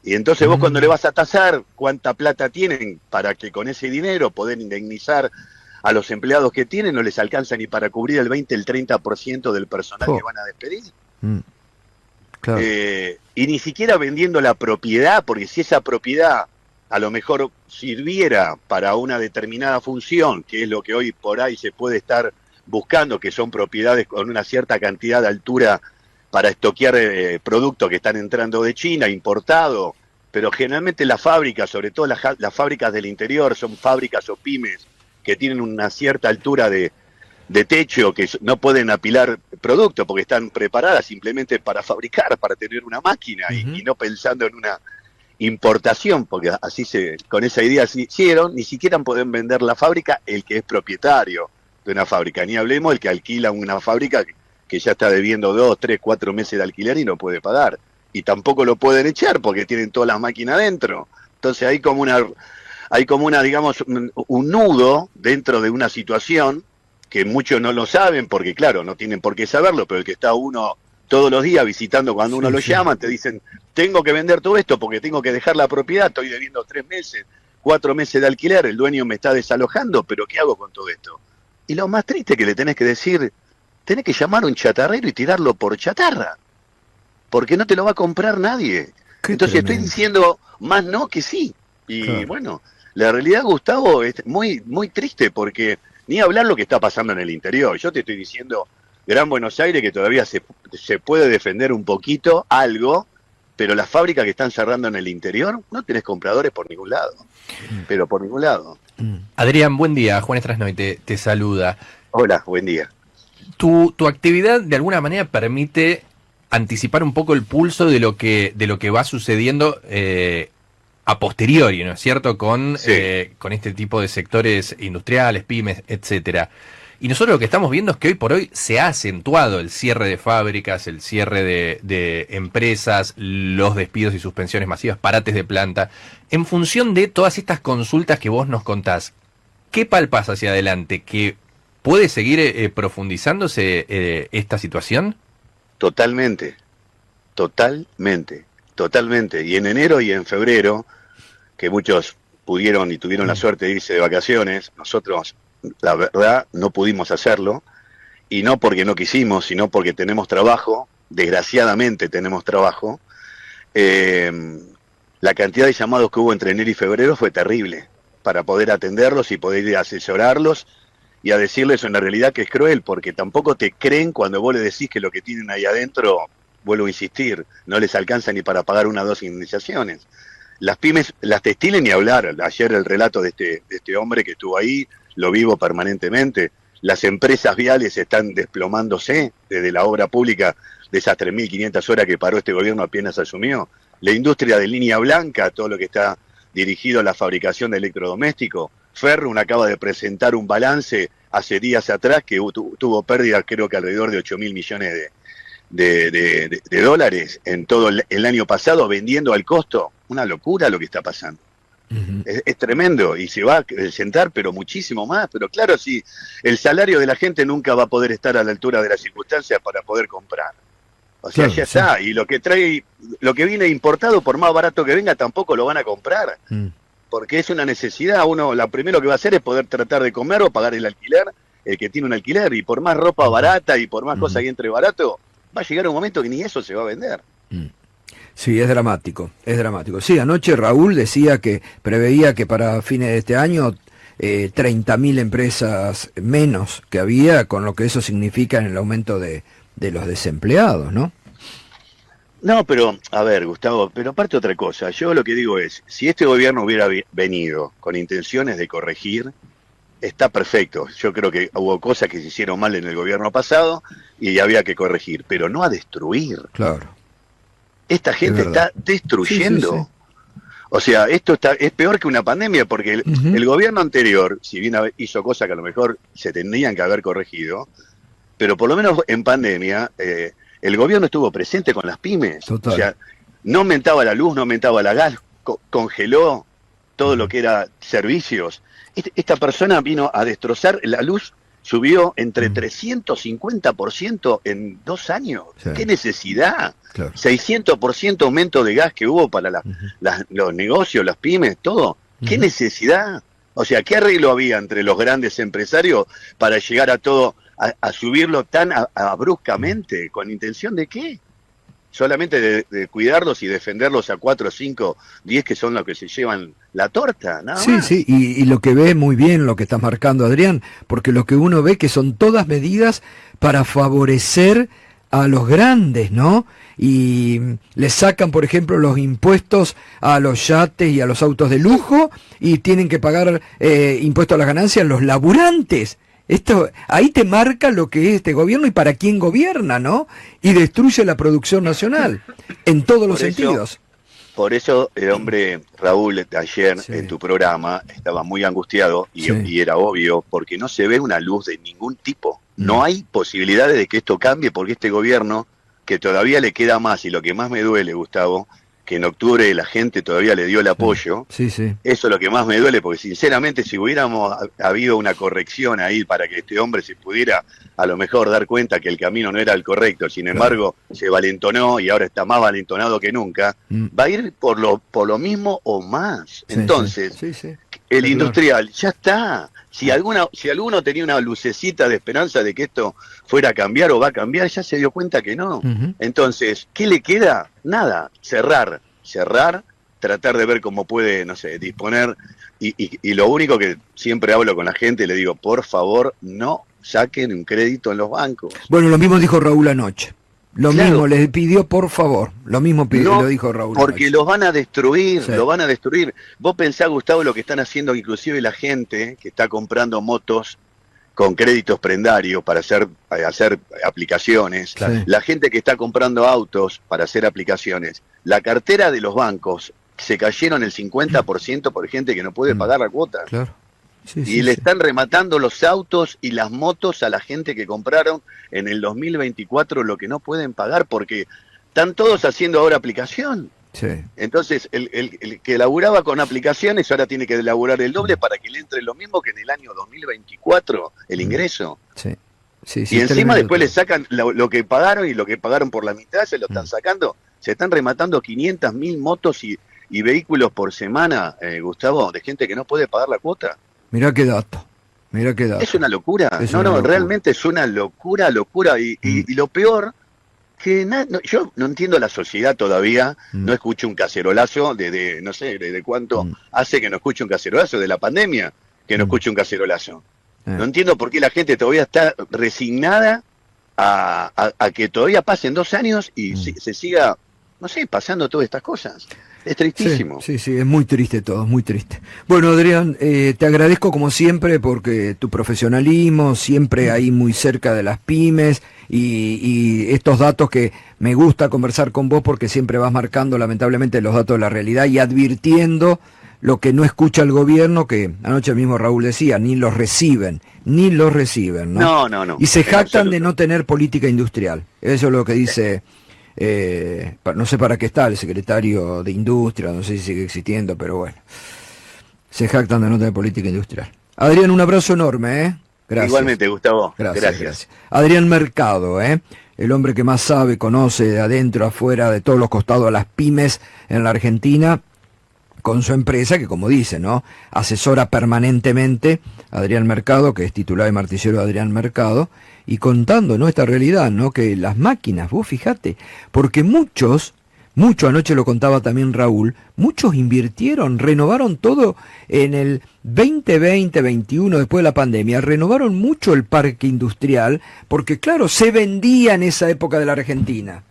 Y entonces vos cuando le vas a tasar cuánta plata tienen para que con ese dinero poder indemnizar a los empleados que tienen, no les alcanza ni para cubrir el 20, el 30% del personal que van a despedir. Claro. Y ni siquiera vendiendo la propiedad, porque si esa propiedad a lo mejor sirviera para una determinada función, que es lo que hoy por ahí se puede estar buscando, que son propiedades con una cierta cantidad de altura para estoquear productos que están entrando de China, importado, pero generalmente las fábricas, sobre todo las fábricas del interior, son fábricas o pymes que tienen una cierta altura de techo, que no pueden apilar productos porque están preparadas simplemente para fabricar, para tener una máquina y no pensando en una importación, porque así con esa idea se hicieron, ni siquiera pueden vender la fábrica el que es propietario de una fábrica, ni hablemos el que alquila una fábrica que ya está debiendo 2, 3, 4 meses de alquiler y no puede pagar. Y tampoco lo pueden echar porque tienen todas las máquinas dentro. Entonces hay como una, digamos, un nudo dentro de una situación que muchos no lo saben porque, claro, no tienen por qué saberlo, pero el que está uno todos los días visitando cuando uno lo llama, te dicen, tengo que vender todo esto porque tengo que dejar la propiedad, estoy debiendo 3 meses, 4 meses de alquiler, el dueño me está desalojando, pero ¿qué hago con todo esto? Y lo más triste que le tenés que decir, tenés que llamar a un chatarrero y tirarlo por chatarra, porque no te lo va a comprar nadie. Entonces estoy diciendo más no que sí. Y bueno, la realidad, Gustavo, es muy, muy triste porque ni hablar lo que está pasando en el interior. Yo te estoy diciendo, Gran Buenos Aires, que todavía se puede defender un poquito, algo, pero las fábricas que están cerrando en el interior, no tenés compradores por ningún lado. Pero por ningún lado. Adrián, buen día. Juan Estrasnoy te saluda. Hola, buen día. Tu actividad de alguna manera permite anticipar un poco el pulso de lo que va sucediendo a posteriori, ¿no es cierto? Con este tipo de sectores industriales, pymes, etcétera. Y nosotros lo que estamos viendo es que hoy por hoy se ha acentuado el cierre de fábricas, el cierre de empresas, los despidos y suspensiones masivas, parates de planta. En función de todas estas consultas que vos nos contás, ¿qué palpás hacia adelante? ¿Que puede seguir profundizándose esta situación? Totalmente. Y en enero y en febrero, que muchos pudieron y tuvieron la suerte de irse de vacaciones, nosotros, la verdad, no pudimos hacerlo, y no porque no quisimos, sino porque tenemos trabajo, desgraciadamente tenemos trabajo. La cantidad de llamados que hubo entre enero y febrero fue terrible, para poder atenderlos y poder ir a asesorarlos, y a decirles una realidad que es cruel, porque tampoco te creen cuando vos le decís que lo que tienen ahí adentro, vuelvo a insistir, no les alcanza ni para pagar una o 2 indemnizaciones. Las pymes, las textiles ni hablar, ayer el relato de este hombre que estuvo ahí, lo vivo permanentemente, las empresas viales están desplomándose desde la obra pública de esas 3.500 horas que paró este gobierno apenas asumió, la industria de línea blanca, todo lo que está dirigido a la fabricación de electrodomésticos. Ferrum acaba de presentar un balance hace días atrás que tuvo pérdidas creo que alrededor de 8.000 millones de dólares en todo el año pasado, vendiendo al costo. Una locura lo que está pasando. Es tremendo y se va a acrecentar, pero muchísimo más. Pero claro, sí, el salario de la gente nunca va a poder estar a la altura de las circunstancias para poder comprar. O sea, ya está. Y lo que viene importado, por más barato que venga, tampoco lo van a comprar. Porque es una necesidad. Uno, lo primero que va a hacer es poder tratar de comer o pagar el alquiler, el que tiene un alquiler. Y por más ropa barata y por más cosas que entre barato, va a llegar un momento que ni eso se va a vender. Sí, es dramático, es dramático. Sí, anoche Raúl decía que preveía que para fines de este año 30.000 empresas menos que había, con lo que eso significa en el aumento de los desempleados, ¿no? No, pero, a ver, Gustavo, pero aparte otra cosa, yo lo que digo es, si este gobierno hubiera venido con intenciones de corregir, está perfecto. Yo creo que hubo cosas que se hicieron mal en el gobierno pasado y había que corregir, pero no a destruir. Claro. Esta gente está destruyendo. Sí, sí, sí. O sea, esto es peor que una pandemia, porque el gobierno anterior, si bien hizo cosas que a lo mejor se tendrían que haber corregido, pero por lo menos en pandemia, el gobierno estuvo presente con las pymes. Total. O sea, no aumentaba la luz, no aumentaba la gas, congeló todo lo que era servicios. Esta persona vino a destrozar la luz, subió entre 350% en 2 años. Sí. ¿Qué necesidad? Claro. 600% aumento de gas que hubo para los negocios, las pymes, todo. ¿Qué necesidad? O sea, ¿qué arreglo había entre los grandes empresarios para llegar a todo, a subirlo tan bruscamente? ¿Con intención de qué? Solamente de cuidarlos y defenderlos a 4, 5, 10 que son los que se llevan la torta, nada Sí, más. sí, y lo que ve muy bien lo que estás marcando, Adrián, porque lo que uno ve que son todas medidas para favorecer a los grandes, ¿no? Y le sacan, por ejemplo, los impuestos a los yates y a los autos de lujo y tienen que pagar impuestos a las ganancias los laburantes. Esto, ahí te marca lo que es este gobierno y para quién gobierna, ¿no? Y destruye la producción nacional, en todos los sentidos. Por eso el hombre Raúl ayer en tu programa estaba muy angustiado y era obvio, porque no se ve una luz de ningún tipo. No hay posibilidades de que esto cambie, porque este gobierno, que todavía le queda más, y lo que más me duele, Gustavo, que en octubre la gente todavía le dio el apoyo. Sí, sí. Eso es lo que más me duele, porque sinceramente si hubiéramos habido una corrección ahí para que este hombre se pudiera a lo mejor dar cuenta que el camino no era el correcto, sin embargo se valentonó y ahora está más valentonado que nunca, va a ir por lo mismo o más. Entonces, el industrial ya está. Si alguno tenía una lucecita de esperanza de que esto fuera a cambiar o va a cambiar, ya se dio cuenta que no. Entonces, ¿qué le queda? Nada, cerrar, tratar de ver cómo puede, no sé, disponer. Y lo único que siempre hablo con la gente, le digo, por favor, no saquen un crédito en los bancos. Bueno, lo mismo dijo Raúl anoche. Lo mismo le pidió, por favor. Lo mismo lo dijo Raúl. Porque anoche. los van a destruir, Sí. lo van a destruir. Vos pensás, Gustavo, lo que están haciendo inclusive la gente que está comprando motos con créditos prendarios para hacer aplicaciones, Claro. la gente que está comprando autos para hacer aplicaciones, la cartera de los bancos se cayeron el 50% por gente que no puede pagar la cuota. Claro. Sí, Y sí, le sí. están rematando los autos y las motos a la gente que compraron en el 2024 lo que no pueden pagar porque están todos haciendo ahora aplicación. Sí. Entonces, el que laburaba con aplicaciones ahora tiene que laburar el doble para que le entre lo mismo que en el año 2024 el ingreso. Sí. Sí, sí, Y encima tremendo después todo. le sacan lo que pagaron y lo que pagaron por la mitad se lo están sacando. Se están rematando 500.000 motos y vehículos por semana, Gustavo, de gente que no puede pagar la cuota. Mirá qué dato. Mirá qué dato. Es una locura. Es una locura. Realmente es una locura. Y lo peor, que yo no entiendo la sociedad todavía, no escucho un cacerolazo no sé, desde cuánto hace que no escucho un cacerolazo, de la pandemia que no escucho un cacerolazo. No entiendo por qué la gente todavía está resignada a que todavía pasen 2 años y se siga, no sé, pasando todas estas cosas. Es tristísimo. Sí, sí, es muy triste todo, muy triste. Bueno, Adrián, te agradezco como siempre porque tu profesionalismo, siempre ahí muy cerca de las pymes y estos datos que me gusta conversar con vos porque siempre vas marcando lamentablemente los datos de la realidad y advirtiendo lo que no escucha el gobierno, que anoche mismo Raúl decía, ni los reciben, ¿no? No. Y se En jactan absoluto. de no tener política industrial. Eso es lo que dice... no sé para qué está el secretario de Industria, no sé si sigue existiendo, pero bueno, se jactan de no tener política industrial. Adrián, un abrazo enorme, ¿eh? Gracias. Igualmente, Gustavo. Gracias. Adrián Mercado, el hombre que más sabe, conoce de adentro, afuera, de todos los costados a las pymes en la Argentina, con su empresa, que como dice, ¿no? Asesora permanentemente a Adrián Mercado, que es titular y martillero de Adrián Mercado, y contando, ¿no? Esta realidad, ¿no? Que las máquinas, vos fijate, porque muchos, anoche lo contaba también Raúl, muchos invirtieron, renovaron todo en el 2020-21, después de la pandemia, renovaron mucho el parque industrial, porque claro, se vendía en esa época de la Argentina.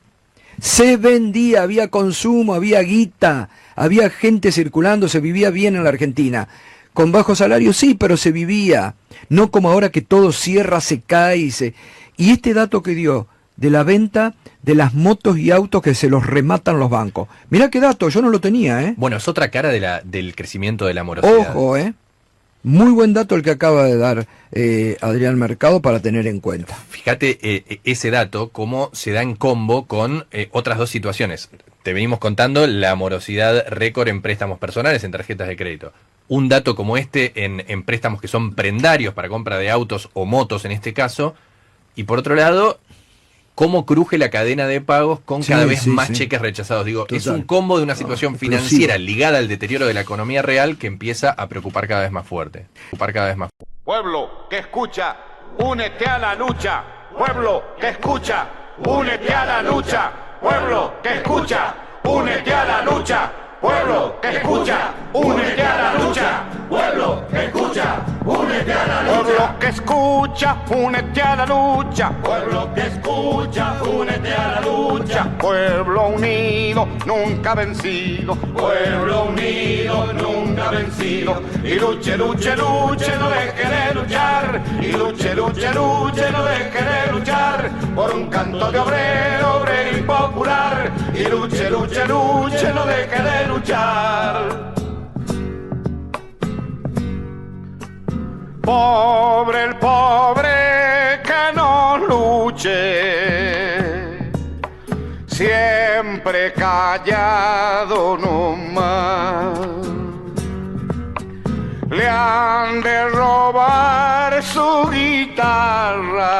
Se vendía, había consumo, había guita, había gente circulando, se vivía bien en la Argentina. Con bajo salario sí, pero se vivía. No como ahora que todo cierra, se cae y este dato que dio de la venta de las motos y autos que se los rematan los bancos. Mirá qué dato, yo no lo tenía, ¿eh? Bueno, es otra cara del crecimiento de la morosidad. Ojo, ¿eh? Muy buen dato el que acaba de dar Adrián Mercado para tener en cuenta. Fíjate ese dato, cómo se da en combo con otras dos situaciones. Te venimos contando la morosidad récord en préstamos personales, en tarjetas de crédito. Un dato como este en préstamos que son prendarios para compra de autos o motos en este caso. Y por otro lado, cómo cruje la cadena de pagos con cada vez más cheques rechazados. Digo, Total. es un combo de una situación financiera ligada al deterioro de la economía real que empieza a preocupar cada vez más fuerte. Pueblo que escucha, únete a la lucha. Pueblo que escucha, únete a la lucha. Pueblo que escucha, únete a la lucha. Pueblo que escucha, únete a la lucha. Pueblo que escucha, únete a la lucha. Pueblo que escucha, únete a la lucha. Pueblo que escucha, únete a la lucha. Pueblo unido, nunca vencido. Pueblo unido, nunca vencido. Y luche, luche, luche, no deje de luchar. Y luche, luche, luche, no deje de luchar. Por un canto de obrero, obrero y popular. Y luche, luche, luche, no deje de luchar. Pobre el pobre que no luche, siempre callado nomás. Le han de robar su guitarra,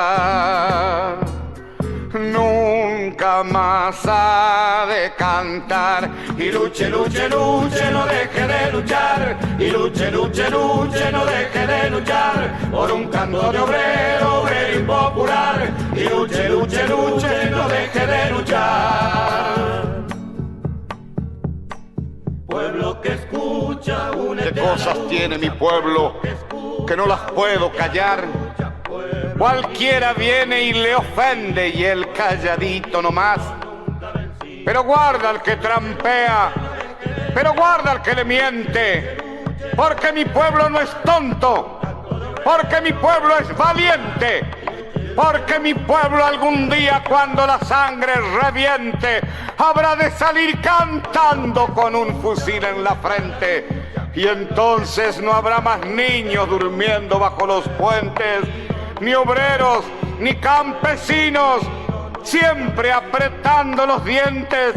nunca más ha de cantar. Y luche, luche, luche, no deje de luchar. Y luche, luche, luche, no deje de luchar. Por un canto de obrero, obrero y popular. Y luche, luche, luche, no deje de luchar. Pueblo que escucha, únete. ¿Qué cosas tiene mi pueblo que no las puedo callar? Cualquiera viene y le ofende y él calladito nomás. Pero guarda al que trampea, pero guarda al que le miente, porque mi pueblo no es tonto, porque mi pueblo es valiente, porque mi pueblo algún día cuando la sangre reviente habrá de salir cantando con un fusil en la frente. Y entonces no habrá más niños durmiendo bajo los puentes, ni obreros, ni campesinos, siempre apretando los dientes,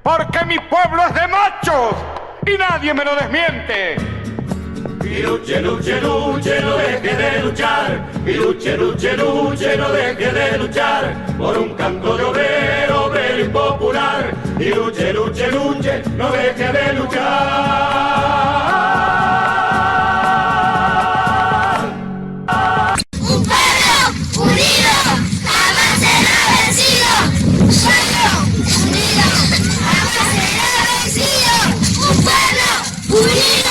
porque mi pueblo es de machos y nadie me lo desmiente. Y luche, luche, luche, no deje de luchar. Y luche, luche, luche, no deje de luchar. Por un canto de obrero, obrero y popular. Y luche, luche, luche, no deje de luchar. Unido, jamás será vencido. Pueblo unido, jamás será vencido. Un pueblo unido.